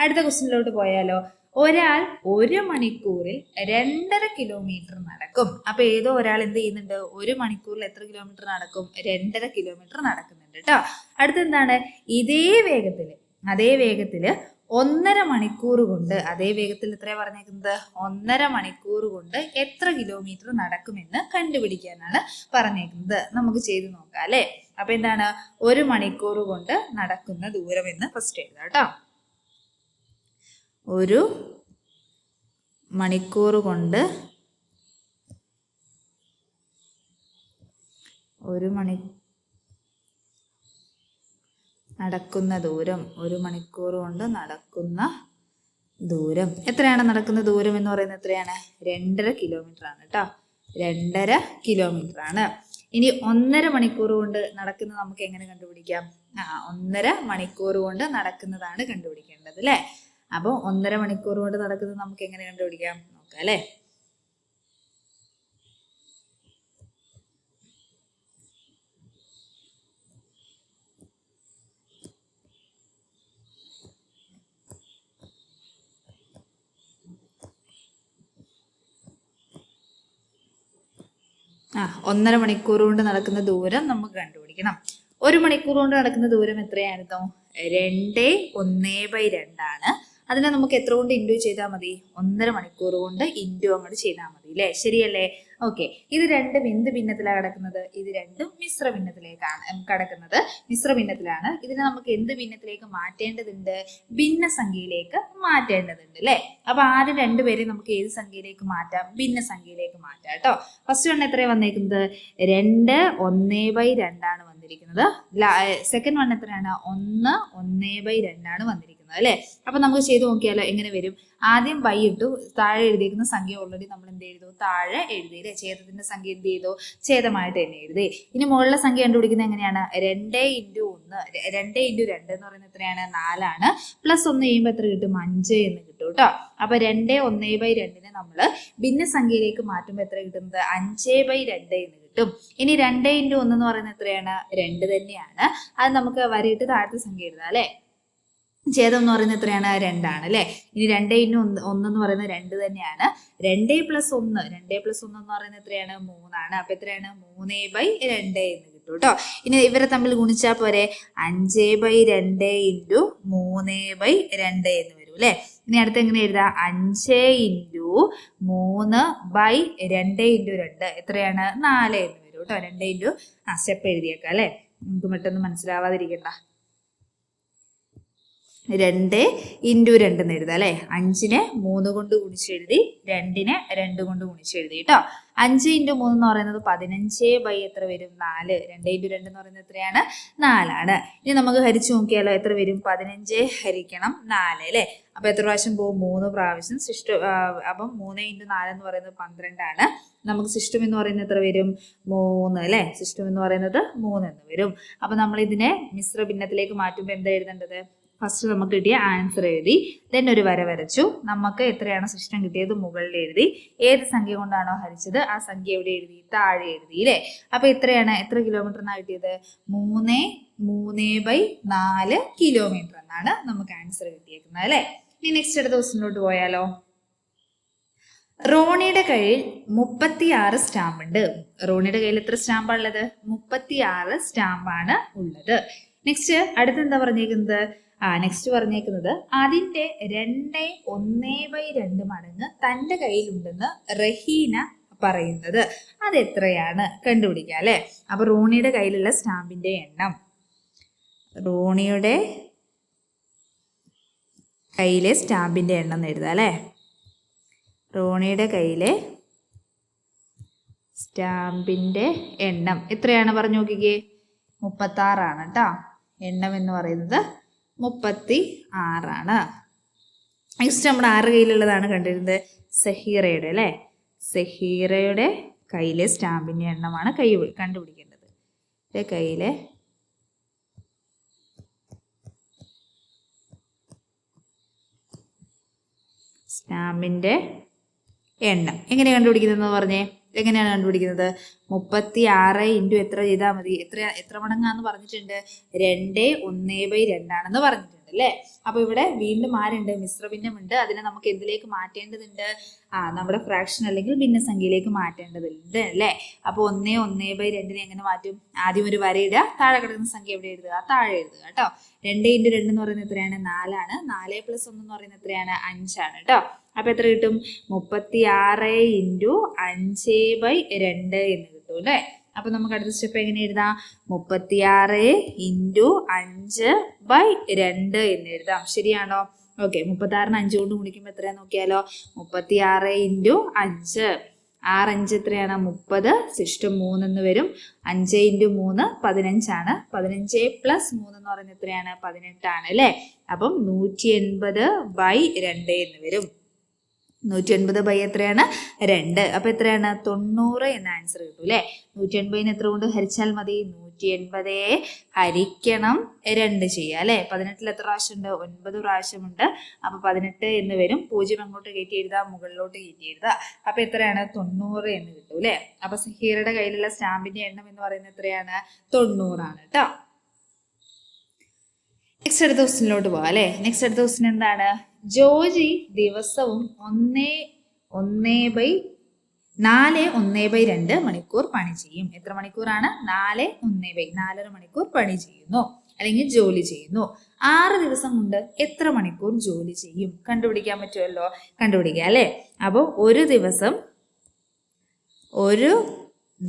അടുത്ത ക്വസ്റ്റ്യനിലോട്ട് പോയാലോ. ഒരാൾ 1 മണിക്കൂറിൽ 2.5 കിലോമീറ്റർ നടക്കും. അപ്പൊ ഏതോ ഒരാൾ എന്ത് ചെയ്യുന്നുണ്ട്? 1 മണിക്കൂറിൽ എത്ര കിലോമീറ്റർ നടക്കും? 2.5 കിലോമീറ്റർ നടക്കുന്നുണ്ട് കേട്ടോ. അടുത്തെന്താണ്? അതേ വേഗത്തില് 1.5 മണിക്കൂർ കൊണ്ട്, അതേ വേഗത്തിൽ എത്രയാ പറഞ്ഞേക്കുന്നത്? 1.5 മണിക്കൂർ കൊണ്ട് എത്ര കിലോമീറ്റർ നടക്കുമെന്ന് കണ്ടുപിടിക്കാനാണ് പറഞ്ഞേക്കുന്നത്. നമുക്ക് ചെയ്ത് നോക്കാം അല്ലെ. അപ്പൊ എന്താണ്? 1 മണിക്കൂർ കൊണ്ട് നടക്കുന്ന ദൂരം എന്ന് ഫസ്റ്റ് എഴുതാം കേട്ടോ. 1 മണിക്കൂർ കൊണ്ട് നടക്കുന്ന ദൂരം, 1 മണിക്കൂർ കൊണ്ട് നടക്കുന്ന ദൂരം. എത്രയാണ് നടക്കുന്ന ദൂരം എന്ന് പറയുന്നത്? എത്രയാണ്? 2.5 കിലോമീറ്റർ ആണ് കേട്ടോ. 2.5 കിലോമീറ്റർ ആണ്. ഇനി 1.5 മണിക്കൂർ കൊണ്ട് നടക്കുന്നത് നമുക്ക് എങ്ങനെ കണ്ടുപിടിക്കാം? 1.5 മണിക്കൂർ കൊണ്ട് നടക്കുന്നതാണ് കണ്ടുപിടിക്കേണ്ടത് അല്ലേ? അപ്പോൾ 1.5 മണിക്കൂർ കൊണ്ട് നടക്കുന്നത് നമുക്ക് എങ്ങനെ കണ്ടുപിടിക്കാം നോക്കാം അല്ലേ? ഒന്നര മണിക്കൂർ കൊണ്ട് നടക്കുന്ന ദൂരം നമുക്ക് കണ്ടുപിടിക്കണം. 1 മണിക്കൂർ കൊണ്ട് നടക്കുന്ന ദൂരം എത്രയായിരുന്നു? 2 ആണ്. അതിനെ നമുക്ക് എത്ര കൊണ്ട് ഇൻറ്റു ചെയ്താൽ മതി? 1.5 മണിക്കൂർ കൊണ്ട് ഇൻറ്റു അങ്ങോട്ട് ചെയ്താൽ മതി അല്ലേ? ശരിയല്ലേ? ഓക്കെ. ഇത് രണ്ടും എന്ത് ഭിന്നത്തിലാണ് കിടക്കുന്നത്? ഇത് രണ്ടും മിശ്ര ഭിന്നത്തിലേക്കാണ് കിടക്കുന്നത്. മിശ്ര ഭിന്നത്തിലാണ്. ഇതിനെ നമുക്ക് എന്ത് ഭിന്നത്തിലേക്ക് മാറ്റേണ്ടതുണ്ട്? ഭിന്നസംഖ്യയിലേക്ക് മാറ്റേണ്ടതുണ്ട് അല്ലേ? അപ്പൊ ആദ്യം രണ്ടുപേരെ നമുക്ക് ഏത് സംഖ്യയിലേക്ക് മാറ്റാം? ഭിന്നസംഖ്യയിലേക്ക് മാറ്റാം കേട്ടോ. ഫസ്റ്റ് വൺ എത്രയാണ് വന്നേക്കുന്നത്? 2 ആണ് വന്നിരിക്കുന്നത്. സെക്കൻഡ് വൺ എത്രയാണ്? 1 ആണ് വന്നിരിക്കുന്നത് അല്ലേ? അപ്പൊ നമുക്ക് ചെയ്ത് നോക്കിയാലോ എങ്ങനെ വരും? ആദ്യം ബൈ ഇട്ടു, താഴെ എഴുതിയിരിക്കുന്ന സംഖ്യ ഓൾറെഡി നമ്മൾ എന്ത് ചെയ്തു? താഴെ എഴുതിയില്ലേ? ഛേദത്തിന്റെ സംഖ്യ എന്ത് ചെയ്തു? ഛേദമായിട്ട് തന്നെ എഴുതി. ഇനി മുകളിലെ സംഖ്യ കണ്ടുപിടിക്കുന്നത് എങ്ങനെയാണ്? 2 × 1 2 × 2 എന്ന് പറയുന്നത് എത്രയാണ്? 4 ആണ്. പ്ലസ് 1 ചെയ്യുമ്പോൾ എത്ര കിട്ടും? 5 എന്ന് കിട്ടും കേട്ടോ. അപ്പൊ 2 നമ്മള് ഭിന്നസംഖ്യയിലേക്ക് മാറ്റുമ്പോൾ എത്ര കിട്ടുന്നത്? 5/2 എന്ന് കിട്ടും. ഇനി 2 × 1 എന്ന് പറയുന്നത് എത്രയാണ്? 2 തന്നെയാണ്. അത് നമുക്ക് വരയിട്ട് താഴത്തെ സംഖ്യ എഴുതാം അല്ലെ? ഛേദം എന്ന് പറയുന്നത് എത്രയാണ്? 2 ആണ് അല്ലെ? ഇനി 2 × 1 എന്ന് പറയുന്നത് 2 തന്നെയാണ്. 2 + 1 എന്ന് പറയുന്നത് എത്രയാണ്? 3 ആണ്. അപ്പൊ എത്രയാണ്? 3/2 എന്ന് കിട്ടും കേട്ടോ. ഇനി ഇവരെ തമ്മിൽ ഗുണിച്ചാൽ പോരെ? 5/2 × 3/2 എന്ന് വരും അല്ലെ? ഇനി അടുത്ത് എങ്ങനെ എഴുതാം? 5 × 3/2 × 2 എത്രയാണ്? 4 എന്ന് വരും കേട്ടോ. 2 × സ്റ്റെപ്പ് എഴുതിയേക്കാം അല്ലെ? നമുക്ക് പെട്ടെന്ന് മനസ്സിലാവാതിരിക്കണ്ട. 2 × 2 എന്ന് എഴുതാം അല്ലെ? 5നെ 3 കൊണ്ട് ഗുണിച്ചെഴുതി, 2നെ 2 കൊണ്ട് ഗുണിച്ചെഴുതി കേട്ടോ. 5 × 3 എന്ന് പറയുന്നത് 15 എത്ര വരും? 4. 2 × 2 എന്ന് പറയുന്നത് എത്രയാണ്? 4 ആണ്. ഇനി നമുക്ക് ഹരിച്ചു നോക്കിയാലോ എത്ര വരും? 15 ഹരിക്കണം 4 അല്ലെ? അപ്പൊ എത്ര പ്രാവശ്യം പോകും? 3 പ്രാവശ്യം. അപ്പം 3 × 4 എന്ന് പറയുന്നത് 12 ആണ്. നമുക്ക് സിസ്റ്റം എന്ന് പറയുന്നത് എത്ര വരും? 3 അല്ലെ? സിസ്റ്റം എന്ന് പറയുന്നത് 3 എന്ന് വരും. അപ്പൊ നമ്മൾ ഇതിനെ മിശ്ര ഭിന്നത്തിലേക്ക് മാറ്റുമ്പോൾ എന്താ എഴുതേണ്ടത്? ഫസ്റ്റ് നമുക്ക് കിട്ടിയ ആൻസർ എഴുതി, ദെൻ ഒരു വര വരച്ചു. നമുക്ക് എത്രയാണ് സിസ്റ്റം കിട്ടിയത്? മുകളിൽ എഴുതി. ഏത് സംഖ്യ കൊണ്ടാണോ ഹരിച്ചത് ആ സംഖ്യ എവിടെ എഴുതി? താഴെ എഴുതി അല്ലേ? അപ്പൊ എത്രയാണ്? എത്ര കിലോമീറ്ററിനാണ് കിട്ടിയത്? 3/4 കിലോമീറ്റർ എന്നാണ് നമുക്ക് ആൻസർ കിട്ടിയേക്കുന്നത് അല്ലെ? ഇനി നെക്സ്റ്റ് അടുത്ത ദിവസത്തിലോട്ട് പോയാലോ? റോണിയുടെ കയ്യിൽ 36 സ്റ്റാമ്പ് ഉണ്ട്. റോണിയുടെ കയ്യിൽ എത്ര സ്റ്റാമ്പാണ് ഉള്ളത്? 36 സ്റ്റാമ്പാണ് ഉള്ളത്. നെക്സ്റ്റ് അടുത്തെന്താ പറഞ്ഞേക്കുന്നത്? നെക്സ്റ്റ് പറഞ്ഞേക്കുന്നത് അതിന്റെ 2/1/2 മടങ്ങ് തന്റെ കയ്യിലുണ്ടെന്ന് റഹീന പറയുന്നത് അതെത്രയാണ്? കണ്ടുപിടിക്കാം അല്ലെ? അപ്പൊ റോണിയുടെ കയ്യിലുള്ള സ്റ്റാമ്പിന്റെ എണ്ണം, റോണിയുടെ കയ്യിലെ സ്റ്റാമ്പിന്റെ എണ്ണം എഴുതാം അല്ലെ? റോണിയുടെ കയ്യിലെ സ്റ്റാമ്പിന്റെ എണ്ണം എത്രയാണ്? പറഞ്ഞു നോക്കിക്കേ. 36 ആണ് കേട്ടോ. എണ്ണം എന്ന് പറയുന്നത് 36 ആണ്. നെക്സ്റ്റ് നമ്മുടെ ആരുടെ കയ്യിലുള്ളതാണ് കണ്ടിരുന്നത്? സഹീറയുടെ അല്ലെ? സഹീറയുടെ കയ്യിലെ സ്റ്റാമ്പിന്റെ എണ്ണമാണ് കണ്ടുപിടിക്കേണ്ടത്. കയ്യിലെ സ്റ്റാമ്പിന്റെ എണ്ണം എങ്ങനെ കണ്ടുപിടിക്കുന്നത് പറഞ്ഞേ? എങ്ങനെയാണ് കണ്ടുപിടിക്കുന്നത്? 36 × എത്ര ചെയ്താൽ മതി? എത്ര മടങ്ങാന്ന് പറഞ്ഞിട്ടുണ്ട്? 2/1/2 ആണെന്ന് പറഞ്ഞിട്ടുണ്ട് അല്ലെ? അപ്പൊ ഇവിടെ വീണ്ടും ആരുണ്ട്? മിശ്രഭിന്നമുണ്ട്. അതിനെ നമുക്ക് എന്തിലേക്ക് മാറ്റേണ്ടതുണ്ട്? നമ്മുടെ ഫ്രാക്ഷൻ അല്ലെങ്കിൽ ഭിന്നസംഖ്യയിലേക്ക് മാറ്റേണ്ടതുണ്ട് അല്ലെ? അപ്പൊ 1/1/2 എങ്ങനെ മാറ്റും? ആദ്യം ഒരു വര ഇടുക, താഴെ കിടക്കുന്ന സംഖ്യ എവിടെ എഴുതുക? താഴെ എഴുതുക കേട്ടോ. 2 × 2 എന്ന് പറയുന്നത് എത്രയാണ്? 4 ആണ്. 4 + 1 എന്ന് പറയുന്നത് എത്രയാണ്? 5 ആണ് കേട്ടോ. അപ്പൊ എത്ര കിട്ടും? 36 × 5/2 എന്ന് കിട്ടും അല്ലെ? അപ്പൊ നമുക്ക് അടുത്ത സ്റ്റെപ്പ് എങ്ങനെ എഴുതാം? 36 × 5/2 എന്ന് എഴുതാം. ശരിയാണോ? ഓക്കെ. 36നെ 5 കൊണ്ട് ഗുണിക്കുമ്പോൾ എത്രയാ നോക്കിയാലോ? 36 × 5. 6 എത്രയാണ് 30, ശിഷ്ടം 3 എന്ന് വരും. 5 × 3 15 15 + 3 എന്ന് പറയുന്നത് എത്രയാണ് 18 അല്ലേ. അപ്പം 180/2 എന്ന് വരും. 180 എത്രയാണ് 2. അപ്പൊ എത്രയാണ് 90 എന്ന ആൻസർ കിട്ടും അല്ലെ. 180 എത്ര കൊണ്ട് ഹരിച്ചാൽ മതി? 180 ഹരിക്കണം 2 ചെയ്യാം അല്ലെ. 18 എത്ര പ്രാവശ്യം ഉണ്ട്? 9 പ്രാവശ്യമുണ്ട്. അപ്പൊ 18 എന്ന് വരും. 0 അങ്ങോട്ട് കയറ്റി എഴുതാം, മുകളിലോട്ട് കയറ്റി എഴുതാം. അപ്പൊ എത്രയാണ് 90 എന്ന് കിട്ടും അല്ലെ. അപ്പൊ സഹീറയുടെ കയ്യിലുള്ള സ്റ്റാമ്പിന്റെ എണ്ണം എന്ന് പറയുന്നത് എത്രയാണ്? 90 ആണ് കേട്ടോ. നെക്സ്റ്റ് അടുത്ത ക്വസ്റ്റിനിലോട്ട് പോവാം അല്ലെ. നെക്സ്റ്റ് അടുത്ത ക്വസ്റ്റിൻ എന്താണ്? ജോജി ദിവസവും 4 മണിക്കൂർ പണി ചെയ്യും. എത്ര മണിക്കൂറാണ്? 4 മണിക്കൂർ പണി ചെയ്യുന്നു അല്ലെങ്കിൽ ജോലി ചെയ്യുന്നു. 6 ദിവസം കൊണ്ട് എത്ര മണിക്കൂർ ജോലി ചെയ്യും? കണ്ടുപിടിക്കാൻ പറ്റുമല്ലോ. കണ്ടുപിടിക്കാം അല്ലെ. അപ്പോൾ ഒരു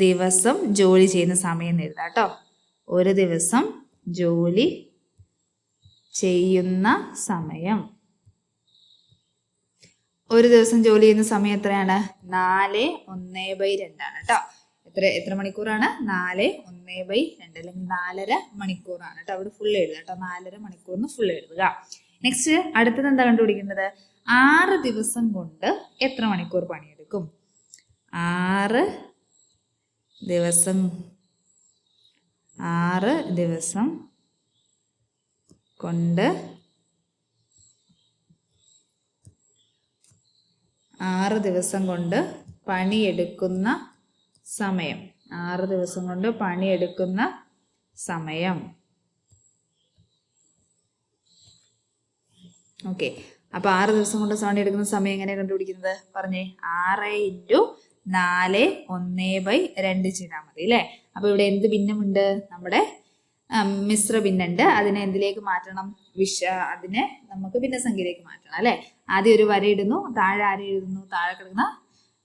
ദിവസം ജോലി ചെയ്യുന്ന സമയം എഴുതാം കേട്ടോ. ഒരു ദിവസം ജോലി ചെയ്യുന്ന സമയം. ഒരു ദിവസം ജോലി ചെയ്യുന്ന സമയം എത്രയാണ്? 4 1/2 ആണ് കേട്ടോ. എത്ര മണിക്കൂറാണ്? 4 1/2 അല്ലെങ്കിൽ 4.5 മണിക്കൂറാണ് കേട്ടോ. അവിടെ ഫുൾ എഴുതുക കേട്ടോ. 4.5 മണിക്കൂറിന് ഫുൾ എഴുതുക. നെക്സ്റ്റ് അടുത്തത് എന്താ കണ്ടുപിടിക്കുന്നത്? 6 ദിവസം കൊണ്ട് എത്ര മണിക്കൂർ പണിയെടുക്കും? 6 ദിവസം കൊണ്ട് 6 ദിവസം കൊണ്ട് പണിയെടുക്കുന്ന സമയം. 6 ദിവസം കൊണ്ട് പണിയെടുക്കുന്ന സമയം. ഓക്കെ. അപ്പൊ 6 ദിവസം കൊണ്ട് പണിയെടുക്കുന്ന സമയം എങ്ങനെയാണ് കണ്ടുപിടിക്കുന്നത്? പറഞ്ഞേ. 6 × 4 1/2 ചെയ്താൽ മതി അല്ലേ. അപ്പൊ ഇവിടെ എന്ത് ഭിന്നമുണ്ട്? നമ്മുടെ മിശ്ര ഭിന്നുണ്ട്. അതിനെ എന്തിലേക്ക് മാറ്റണം? അതിനെ നമുക്ക് ഭിന്നസംഖ്യയിലേക്ക് മാറ്റണം അല്ലെ. ആദ്യം ഒരു വര ഇടുന്നു, താഴെ ആരെ എഴുതുന്നു? താഴെ കിടക്കുന്ന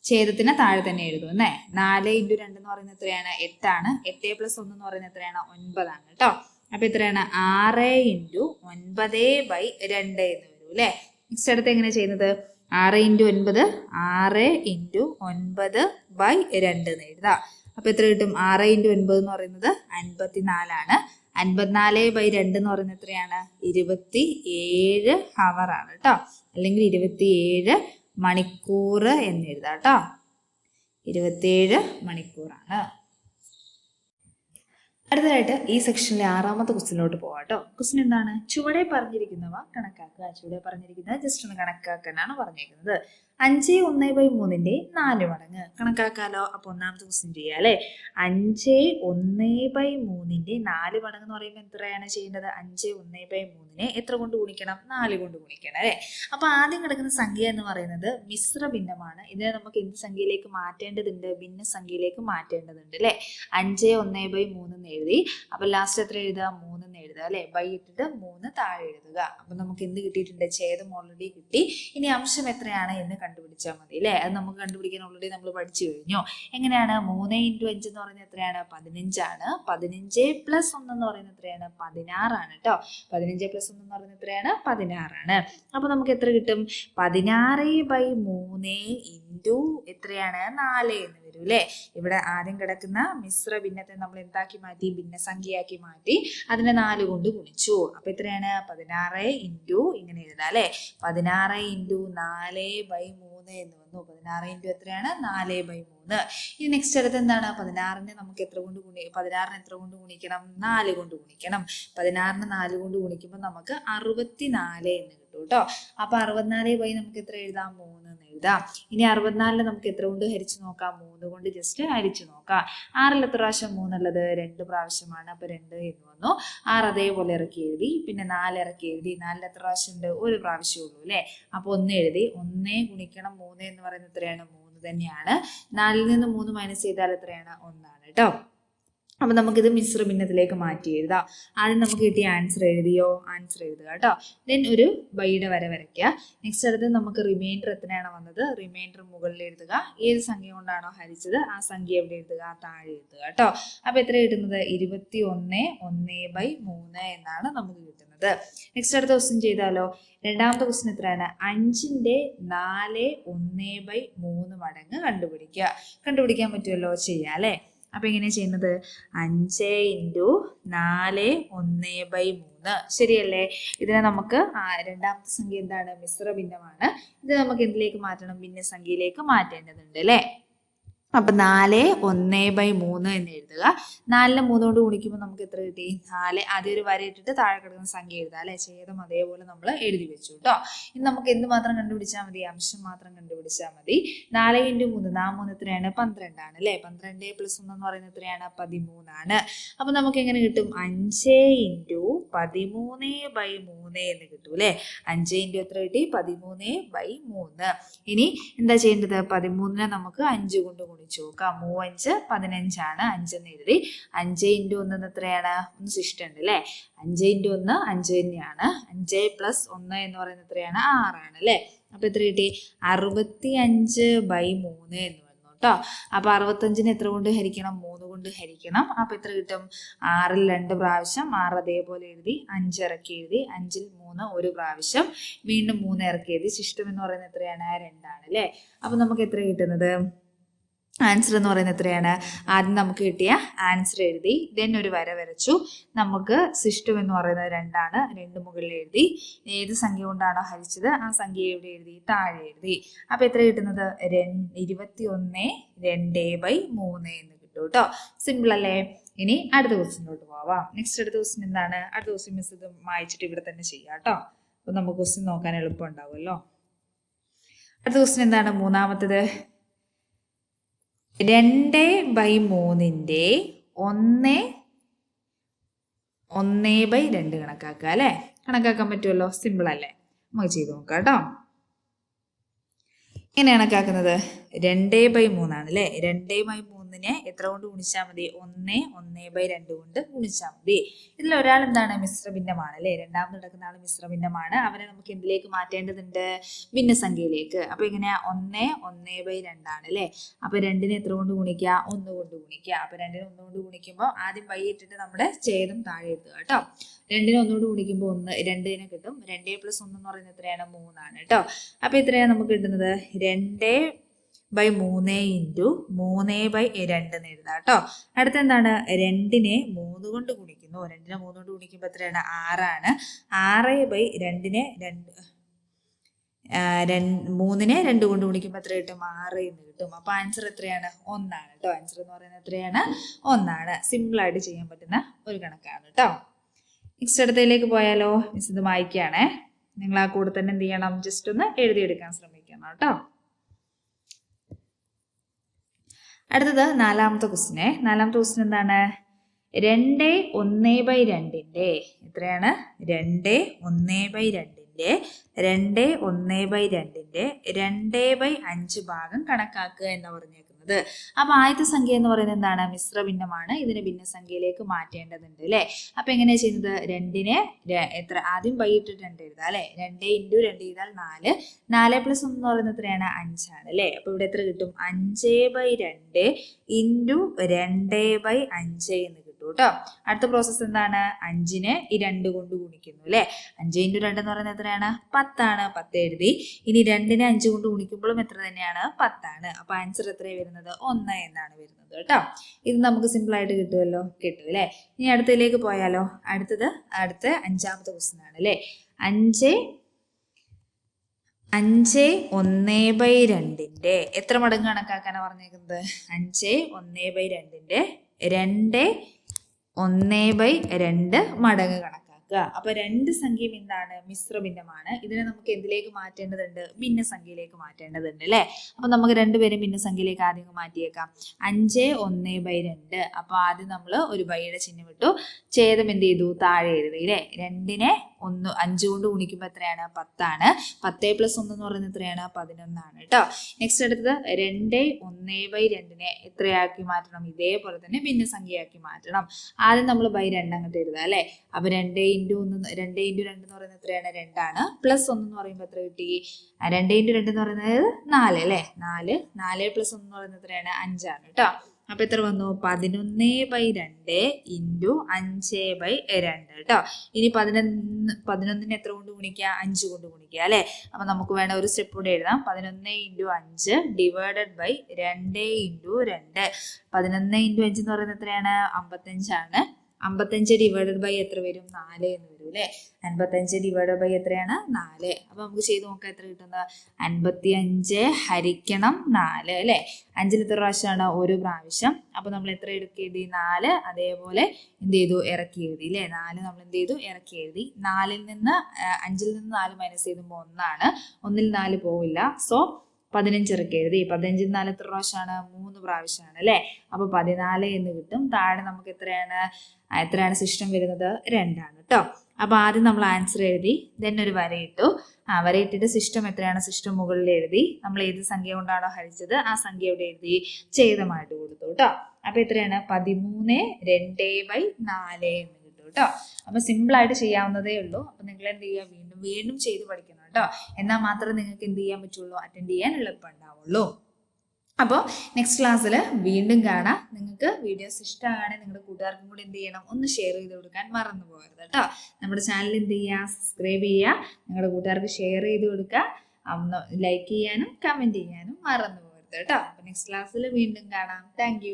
ഛേദത്തിന് താഴെ തന്നെ എഴുതും അല്ലേ. 4 × 2 എന്ന് പറയുന്നത് എത്രയാണ്? 8 ആണ്. 8 + 1 എന്ന് പറയുന്നത് എത്രയാണ്? 9 ആണ് കേട്ടോ. അപ്പൊ എത്രയാണ്? 6 × 9/2 എന്ന് വരും അല്ലെ. നെക്സ്റ്റ് അടുത്ത് എങ്ങനെ ചെയ്യുന്നത്? 6 × 9 6 × 9/2 എന്ന് എഴുതാം. അപ്പൊ എത്ര കിട്ടും? 6 × 9 എന്ന് പറയുന്നത് 54 ആണ്. 54/2 എന്ന് പറയുന്നത് എത്രയാണ്? 27 ഹവർ ആണ് കേട്ടോ. അല്ലെങ്കിൽ 27 മണിക്കൂർ എന്ന് എഴുതാം കേട്ടോ. 27 മണിക്കൂറാണ്. അടുത്തതായിട്ട് ഈ സെക്ഷനിലെ 6ാമത്തെ ക്വസ്റ്റിനിലോട്ട് പോവാം കേട്ടോ. ക്വസ്റ്റ്യൻ എന്താണ്? ചുവടെ പറഞ്ഞിരിക്കുന്നവ കണക്കാക്കുക. ചുവടെ പറഞ്ഞിരിക്കുന്നത് ജസ്റ്റ് ഒന്ന് കണക്കാക്കാനാണ് പറഞ്ഞിരിക്കുന്നത്. 5 1/3 4 മടങ്ങ് കണക്കാക്കാലോ. അപ്പൊ ഒന്നാമത്തെ ക്വസ്റ്റ്യൻ ചെയ്യാം അല്ലെ. 5 1/3 4 മടങ്ങ് എന്ന് പറയുമ്പോൾ എത്രയാണ് ചെയ്യേണ്ടത്? 5 1/3 എത്ര കൊണ്ട് ഗുണിക്കണം? 4 കൊണ്ട് ഗുണിക്കണം അല്ലെ. അപ്പൊ ആദ്യം കിടക്കുന്ന സംഖ്യ എന്ന് പറയുന്നത് മിശ്ര ഭിന്നമാണ്. ഇതിനെ നമുക്ക് എന്ത് സംഖ്യയിലേക്ക് മാറ്റേണ്ടതുണ്ട്? ഭിന്ന സംഖ്യയിലേക്ക് മാറ്റേണ്ടതുണ്ട് അല്ലെ. 5 1/3 എന്ന് എഴുതി. അപ്പൊ ലാസ്റ്റ് എത്ര എഴുതുക? 3 എന്ന് എഴുതുക അല്ലെ. ബൈ ഇട്ടിട്ട് 3 താഴെ എഴുതുക. അപ്പൊ നമുക്ക് എന്ത് കിട്ടിയിട്ടുണ്ട്? ഛേദം ഓൾറെഡി കിട്ടി. ഇനി അംശം എത്രയാണ് എന്ന് കണ്ടുപിടിച്ചാൽ മതി അല്ലെ. അത് നമുക്ക് കണ്ടുപിടിക്കാൻ ഓൾറെഡി നമ്മൾ പഠിച്ചു കഴിഞ്ഞു. എങ്ങനെയാണ്? 3 × 5 എന്ന് പറയുന്നത് എത്രയാണ്? 15 ആണ്. 15 + 1 എന്ന് പറയുന്നത് എത്രയാണ്? 16 ആണ് കേട്ടോ. 15 + 1 എന്ന് പറയുന്നത് എത്രയാണ്? 16 ആണ്. അപ്പൊ നമുക്ക് എത്ര കിട്ടും? 16/3 × എത്രയാണ്? 4 എന്ന് വരും അല്ലെ. ഇവിടെ ആദ്യം കിടക്കുന്ന മിശ്ര ഭിന്നത്തെ നമ്മൾ എന്താക്കി മാറ്റി? ഭിന്നസംഖ്യയാക്കി മാറ്റി. അതിനെ 4 കൊണ്ട് ഗുണിച്ചു. അപ്പൊ എത്രയാണ്? 16 × ഇങ്ങനെ എഴുതാം അല്ലെ. 16 × 4/3 എന്ന് വന്നു. 16 × എത്രയാണ്? 4/3. ഇനി നെക്സ്റ്റ് അടുത്ത് എന്താണ്? 16നെ നമുക്ക് എത്ര കൊണ്ട് 16നെ എത്ര കൊണ്ട് ഗുണിക്കണം? 4 കൊണ്ട് ഗുണിക്കണം. 16നെ 4 കൊണ്ട് ഗുണിക്കുമ്പോൾ നമുക്ക് 64 എന്ന് കിട്ടും കേട്ടോ. അപ്പൊ 64 നമുക്ക് എത്ര എഴുതാം? 3 എന്ന് എഴുതാം. ഇനി 64നെ നമുക്ക് എത്ര കൊണ്ട് ഹരിച്ചു നോക്കാം? 3 കൊണ്ട് ജസ്റ്റ് ഹരിച്ചു നോക്കാം. 6ൽ എത്ര പ്രാവശ്യം 3 ഉള്ളത്? 2 പ്രാവശ്യമാണ്. അപ്പൊ 2 എന്ന് വന്നു. 6 അതേപോലെ ഇറക്കി എഴുതി. പിന്നെ 4 ഇറക്കി എഴുതി. 4ൽ എത്ര പ്രാവശ്യം ഉണ്ട്? 1 പ്രാവശ്യം ഉള്ളൂ അല്ലെ. അപ്പൊ 1 എഴുതി. 1 ഗുണിക്കണം 3 എന്ന് പറയുന്നത് എത്രയാണ്? 3 തന്നെയാണ്. 4ൽ നിന്ന് 3 മൈനസ് ചെയ്താൽ എത്രയാണ്? 1 ആണ് കേട്ടോ. അപ്പൊ നമുക്കിത് മിശ്ര ഭിന്നത്തിലേക്ക് മാറ്റി എഴുതാം. ആദ്യം നമുക്ക് കിട്ടിയ ആൻസർ എഴുതിയോ? ആൻസർ എഴുതുക കേട്ടോ. ദെൻ ഒരു ബൈയുടെ വര വരയ്ക്കുക. നെക്സ്റ്റ് അടുത്ത് നമുക്ക് റിമൈൻഡർ എത്രയാണ് വന്നത്? റിമൈൻഡർ മുകളിൽ എഴുതുക. ഏത് സംഖ്യ കൊണ്ടാണോ ഹരിച്ചത് ആ സംഖ്യ എവിടെ എഴുതുക? താഴെ എഴുതുക കേട്ടോ. അപ്പൊ എത്ര കിട്ടുന്നത്? 21 1/3 എന്നാണ് നമുക്ക് കിട്ടുന്നത്. കിട്ടുന്നത്. നെക്സ്റ്റ് അടുത്ത ക്വസ്റ്റ്യൻ ചെയ്താലോ. രണ്ടാമത്തെ ക്വസ്റ്റ്യൻ എത്രയാണ്? 5ന്റെ 4/1/3 മടങ്ങ് കണ്ടുപിടിക്കാൻ പറ്റുമല്ലോ, ചെയ്യാം അല്ലെ. അപ്പൊ എങ്ങനെയാ ചെയ്യുന്നത്? 5 × 4/1/3 ശരിയല്ലേ. ഇതിനെ നമുക്ക് രണ്ടാമത്തെ സംഖ്യ എന്താണ്? മിശ്ര ഭിന്നമാണ്. ഇത് നമുക്ക് എന്തിലേക്ക് മാറ്റണം? ഭിന്നസംഖ്യയിലേക്ക് മാറ്റേണ്ടതുണ്ട് അല്ലെ. അപ്പൊ 4/1/3 എന്ന് എഴുതുക. 4നെ 3 കൊണ്ട് ഗുണിക്കുമ്പോൾ നമുക്ക് എത്ര കിട്ടി? 4. ആദ്യം ഒരു വര ഇട്ടിട്ട് താഴെ കിടക്കുന്ന സംഖ്യ എഴുതാം അല്ലെ. ഛേദം അതേപോലെ നമ്മൾ എഴുതി വെച്ചു കേട്ടോ. ഇനി നമുക്ക് എന്ത് മാത്രം കണ്ടുപിടിച്ചാൽ മതി? അംശം മാത്രം കണ്ടുപിടിച്ചാൽ മതി. 4 × 3 4 എത്രയാണ്? 12 ആണ് അല്ലെ. 12 + 1 എന്ന് പറയുന്നത് എത്രയാണ്? 13 ആണ്. അപ്പൊ നമുക്ക് എങ്ങനെ കിട്ടും? 5 × 13/3 എന്ന് കിട്ടും അല്ലെ. 5 × എത്ര കിട്ടി? 13/3. ഇനി എന്താ ചെയ്യേണ്ടത്? 13നെ നമുക്ക് 5 കൊണ്ട് ഗുണിച്ചു നോക്കാം. 3 5 15 ആണ്. 5 എന്ന് എഴുതി. 5 × 1 എത്രയാണ്? ഒന്ന് ശിഷ്ടമുണ്ട് അല്ലെ. 5 × 1 5 തന്നെയാണ്. 5 + 1 എന്ന് പറയുന്നത് എത്രയാണ്? 6 ആണ് അല്ലെ. അപ്പൊ എത്ര കിട്ടി? 65/3 എന്ന് വന്നു കേട്ടോ. അപ്പൊ 65നെ എത്ര കൊണ്ട് ഹരിക്കണം? 3 കൊണ്ട് ഹരിക്കണം. അപ്പൊ എത്ര കിട്ടും? 6ൽ 2 പ്രാവശ്യം 6 അതേപോലെ എഴുതി. 5 ഇറക്കി എഴുതി. 5ൽ 3 ഒരു പ്രാവശ്യം വീണ്ടും 3 ഇറക്കി എഴുതി. ശിഷ്ടം എന്ന് പറയുന്നത് എത്രയാണ്? 2 ആണ് അല്ലെ. അപ്പൊ നമുക്ക് എത്ര കിട്ടുന്നത്? ആൻസർ എന്ന് പറയുന്നത് എത്രയാണ്? ആദ്യം നമുക്ക് കിട്ടിയ ആൻസർ എഴുതി. ദെൻ ഒരു വര വരച്ചു. നമുക്ക് ശിഷ്ടം എന്ന് പറയുന്നത് 2 ആണ്. 2 മുകളിൽ എഴുതി. ഏത് സംഖ്യ കൊണ്ടാണോ ഹരിച്ചത് ആ സംഖ്യ എവിടെ എഴുതി? താഴെ എഴുതി. അപ്പൊ എത്ര കിട്ടുന്നത്? 21/2/3 എന്ന് കിട്ടും കേട്ടോ. സിമ്പിൾ അല്ലേ. ഇനി അടുത്ത ക്വസ്റ്റ്യനിലോട്ട് പോവാം. നെക്സ്റ്റ് അടുത്ത ക്വസ്റ്റ്യൻ എന്താണ്? അടുത്ത ക്വസ്റ്റ്യൻ മിസ് ഇത് വായിച്ചിട്ട് ഇവിടെ തന്നെ ചെയ്യാം കേട്ടോ. അപ്പൊ നമുക്ക് ക്വസ്റ്റ്യൻ നോക്കാൻ എളുപ്പം ഉണ്ടാവുമല്ലോ. അടുത്ത ക്വസ്റ്റ്യൻ എന്താണ്? മൂന്നാമത്തത്. 2/3ന്റെ 1/2 കണക്കാക്കുക അല്ലെ. കണക്കാക്കാൻ പറ്റുമല്ലോ. സിമ്പിൾ അല്ലേ. നമുക്ക് ചെയ്ത് നോക്കാം കേട്ടോ. എങ്ങനെ കണക്കാക്കുന്നത്? 2/3 ആണ് അല്ലെ. 2/3നെ എത്ര കൊണ്ട് ഗുണിച്ചാൽ മതി? 1/2 കൊണ്ട് ഗുണിച്ചാൽ മതി. ഇതിൽ ഒരാൾ എന്താണ്? മിശ്രഭിന്നമാണ് അല്ലെ. രണ്ടാമത് നടക്കുന്ന ആൾ മിശ്രഭിന്നമാണ്. അവനെ നമുക്ക് എന്തിലേക്ക് മാറ്റേണ്ടതുണ്ട്? ഭിന്നസംഖ്യയിലേക്ക്. അപ്പൊ എങ്ങനെയാ? 1/2 ആണ് അല്ലെ. അപ്പൊ 2നെ എത്ര കൊണ്ട് ഗുണിക്കുക? 1 കൊണ്ട് ഗുണിക്കുക. അപ്പൊ 2നെ 1 കൊണ്ട് ഗുണിക്കുമ്പോൾ ആദ്യം വൈ ഇട്ടിട്ട് നമ്മുടെ ഛേദം താഴെ എത്തുക കേട്ടോ. 2നെ 1 കൊണ്ട് ഗുണിക്കുമ്പോൾ 2നെ കിട്ടും. 2 + 1 എന്ന് പറയുന്നത് എത്രയാണ്? 3 ആണ് കേട്ടോ. അപ്പൊ എത്രയാണ് നമുക്ക് കിട്ടുന്നത്? 2/3 × 3/2 എന്ന് എഴുതാം കേട്ടോ. അടുത്ത എന്താണ്? 2നെ 3 കൊണ്ട് ഗുണിക്കുന്നു. 2നെ 3 കൊണ്ട് ഗുണിക്കുമ്പോൾ എത്രയാണ്? 6 ആണ്. 6/2നെ 3നെ 2 കൊണ്ട് ഗുണിക്കുമ്പോൾ എത്ര കിട്ടും? 6 എന്ന് കിട്ടും. അപ്പൊ ആൻസർ എത്രയാണ്? 1 ആണ് കേട്ടോ. ആൻസർ എന്ന് പറയുന്നത് എത്രയാണ്? 1 ആണ്. സിമ്പിൾ ആയിട്ട് ചെയ്യാൻ പറ്റുന്ന ഒരു കണക്കാണ് കേട്ടോ. നെക്സ്റ്റ് അടുത്തതിലേക്ക് പോയാലോ. മിസ് ഇത് വായിക്കുകയാണേ. നിങ്ങൾ ആ കൂടെ തന്നെ എന്ത് ചെയ്യണം? ജസ്റ്റ് ഒന്ന് എഴുതിയെടുക്കാൻ ശ്രമിക്കണം കേട്ടോ. അടുത്തത് നാലാമത്തെ ക്വസ്റ്റ്യൻ. നാലാമത്തെ ക്വസ്റ്റ്യൻ എന്താണ്? 2/1/2ന്റെ എത്രയാണ്? 2/1/2ന്റെ 2/1/2ന്റെ 2/5 ഭാഗം കണക്കാക്കുക എന്ന് പറഞ്ഞേക്കുന്നത്. അപ്പൊ ആദ്യത്തെ സംഖ്യ എന്ന് പറയുന്നത് എന്താണ്? മിശ്രഭിന്നമാണ്. ഇതിനെ ഭിന്നസംഖ്യയിലേക്ക് മാറ്റേണ്ടതുണ്ട് അല്ലെ. അപ്പൊ എങ്ങനെയാ ചെയ്യുന്നത്? 2നെ എത്ര? ആദ്യം വൈകിട്ട് 2 എഴുതാം അല്ലെ. 2 × 2 ചെയ്താൽ 4. 4 + 1 എന്ന് പറയുന്നത് എത്രയാണ്? 5 ആണ് അല്ലെ. അപ്പൊ ഇവിടെ എത്ര കിട്ടും? 5/2 × 2/5 എന്ന് കിട്ടും കേട്ടോ. അടുത്ത പ്രോസസ് എന്താണ്? 5നെ ഈ 2 കൊണ്ട് ഗുണിക്കുന്നു അല്ലെ. 5 × 2 എന്ന് പറയുന്നത് എത്രയാണ്? 10 ആണ്. 10 എഴുതി. ഇനി 2നെ 5 കൊണ്ട് ഗുണിക്കുമ്പോഴും എത്ര തന്നെയാണ്? 10 ആണ്. അപ്പൊ ആൻസർ എത്രയാണ് വരുന്നത്? 1 എന്നാണ് വരുന്നത് കേട്ടോ. ഇത് നമുക്ക് സിമ്പിൾ ആയിട്ട് കിട്ടുമല്ലോ. കിട്ടും അല്ലെ. ഇനി അടുത്തതിലേക്ക് പോയാലോ. അടുത്ത അഞ്ചാമത്തെ ക്വസ്റ്റ്യൻ ആണ് അല്ലെ. 5/1/2ന്റെ എത്ര മടങ്ങ് കണക്കാക്കാനാണ് പറഞ്ഞേക്കുന്നത്? 5/1/2ന്റെ 2/1/2 മടങ്ങ് കണക്കാക്കുക. അപ്പൊ രണ്ട് സംഖ്യയും എന്താണ്? മിശ്രഭിന്നമാണ്. ഇതിനെ നമുക്ക് എന്തിലേക്ക് മാറ്റേണ്ടതുണ്ട്? ഭിന്നസംഖ്യയിലേക്ക് മാറ്റേണ്ടതുണ്ട് അല്ലെ. അപ്പൊ നമുക്ക് രണ്ടുപേരും ഭിന്നസംഖ്യയിലേക്ക് ആദ്യം മാറ്റിയേക്കാം. 5/1/2. അപ്പൊ ആദ്യം നമ്മൾ ഒരു ബൈയുടെ ചിഹ്നം ഇട്ടു. ഛേദം എന്ത് ചെയ്തു? താഴെ എഴുതി അല്ലെ. 2നെ 5 കൊണ്ട് ഗുണിക്കുമ്പോൾ എത്രയാണ്? 10 ആണ്. 10 + 1 എന്ന് പറയുന്നത് എത്രയാണ്? 11 ആണ് കേട്ടോ. നെക്സ്റ്റ് അടുത്തത് 2/1/2നെ എത്രയാക്കി മാറ്റണം? ഇതേപോലെ തന്നെ ഭിന്നസംഖ്യയാക്കി മാറ്റണം. ആദ്യം നമ്മൾ ബൈ 2 അങ്ങോട്ട് എഴുതാം അല്ലെ. അപ്പൊ 2 × 2 എന്ന് പറയുന്നത് എത്രയാണ്? 2 ആണ്. +1 എന്ന് പറയുമ്പോൾ എത്ര കിട്ടി? 2 × 2 എന്ന് പറയുന്നത് 4 അല്ലെ. 4 + 1 എന്ന് പറയുന്നത് എത്രയാണ്? 5 ആണ് കേട്ടോ. അപ്പൊ എത്ര വന്നു? 11/2 ഇൻറ്റു 5/2 കേട്ടോ. ഇനി 11 എത്ര കൊണ്ട് ഗുണിക്കുക? 5 കൊണ്ട് ഗുണിക്കുക അല്ലെ. അപ്പൊ നമുക്ക് വേണം ഒരു സ്റ്റെപ്പ് കൂടെ എഴുതാം. 11 × 5 ഡിവൈഡഡ് ബൈ 2 × 2. 11 × 5 എന്ന് പറയുന്നത് എത്രയാണ്? 55 ആണ്. 55 ഡിവൈഡഡ് ബൈ എത്ര വരും? 4 എന്ന് വരും അല്ലെ. 55 ഡിവൈഡഡ് ബൈ എത്രയാണ്? 4. അപ്പൊ നമുക്ക് ചെയ്ത് നോക്കാം എത്ര കിട്ടുന്നത്? 55 ഹരിക്കണം 4 അല്ലെ. 5 എത്ര പ്രാവശ്യമാണ്? ഒരു പ്രാവശ്യം. അപ്പൊ നമ്മൾ എത്ര എഴുതി? 4. അതേപോലെ എന്ത് ചെയ്തു? ഇറക്കി എഴുതി അല്ലെ. 4 നമ്മൾ എന്ത് ചെയ്തു? ഇറക്കി എഴുതി. 5 നിന്ന് 4 മൈനസ് ചെയ്യുമ്പോൾ 1 ആണ്. 1-ൽ 4 പോവില്ല. സോ 15 ഇറക്കി എഴുതി. 15 4 എത്ര പ്രാവശ്യമാണ്? 3 പ്രാവശ്യമാണ് അല്ലെ. അപ്പൊ 14 എന്ന് കിട്ടും. താഴെ നമുക്ക് എത്രയാണ് സിസ്റ്റം വരുന്നത്? 2 ആണ് കേട്ടോ. അപ്പൊ ആദ്യം നമ്മൾ ആൻസർ എഴുതി, ദെൻ ഒരു വരയിട്ടു. വരയിട്ടിട്ട് സിസ്റ്റം എത്രയാണ്? സിസ്റ്റം മുകളിൽ എഴുതി. നമ്മൾ ഏത് സംഖ്യ കൊണ്ടാണോ ഹരിച്ചത് ആ സംഖ്യ ഇവിടെ എഴുതി ഛേദമായിട്ട് കൊടുത്തു കേട്ടോ. അപ്പൊ എത്രയാണ്? 13/2/4 എന്ന് കിട്ടും കേട്ടോ. അപ്പൊ സിമ്പിൾ ആയിട്ട് ചെയ്യാവുന്നതേ ഉള്ളൂ. അപ്പൊ നിങ്ങൾ എന്ത് ചെയ്യുക? വീണ്ടും ചെയ്ത് പഠിക്കണം കേട്ടോ. എന്നാൽ മാത്രമേ നിങ്ങൾക്ക് എന്ത് ചെയ്യാൻ പറ്റുള്ളൂ? അറ്റൻഡ് ചെയ്യാൻ എളുപ്പം ഉണ്ടാവുള്ളൂ. അപ്പോൾ നെക്സ്റ്റ് ക്ലാസ്സിൽ വീണ്ടും കാണാം. നിങ്ങൾക്ക് വീഡിയോസ് ഇഷ്ടമാണെങ്കിൽ നിങ്ങളുടെ കൂട്ടുകാർക്കും കൂടി എന്ത് ചെയ്യണം? ഒന്ന് ഷെയർ ചെയ്ത് കൊടുക്കാൻ മറന്നു പോകരുത് കേട്ടോ. നമ്മുടെ ചാനൽ എന്ത് ചെയ്യുക? സബ്സ്ക്രൈബ് ചെയ്യുക. നിങ്ങളുടെ കൂട്ടുകാർക്ക് ഷെയർ ചെയ്ത് കൊടുക്കുക. ലൈക്ക് ചെയ്യാനും കമൻറ്റ് ചെയ്യാനും മറന്നു പോകരുത് കേട്ടോ. അപ്പോൾ നെക്സ്റ്റ് ക്ലാസ്സിൽ വീണ്ടും കാണാം. താങ്ക്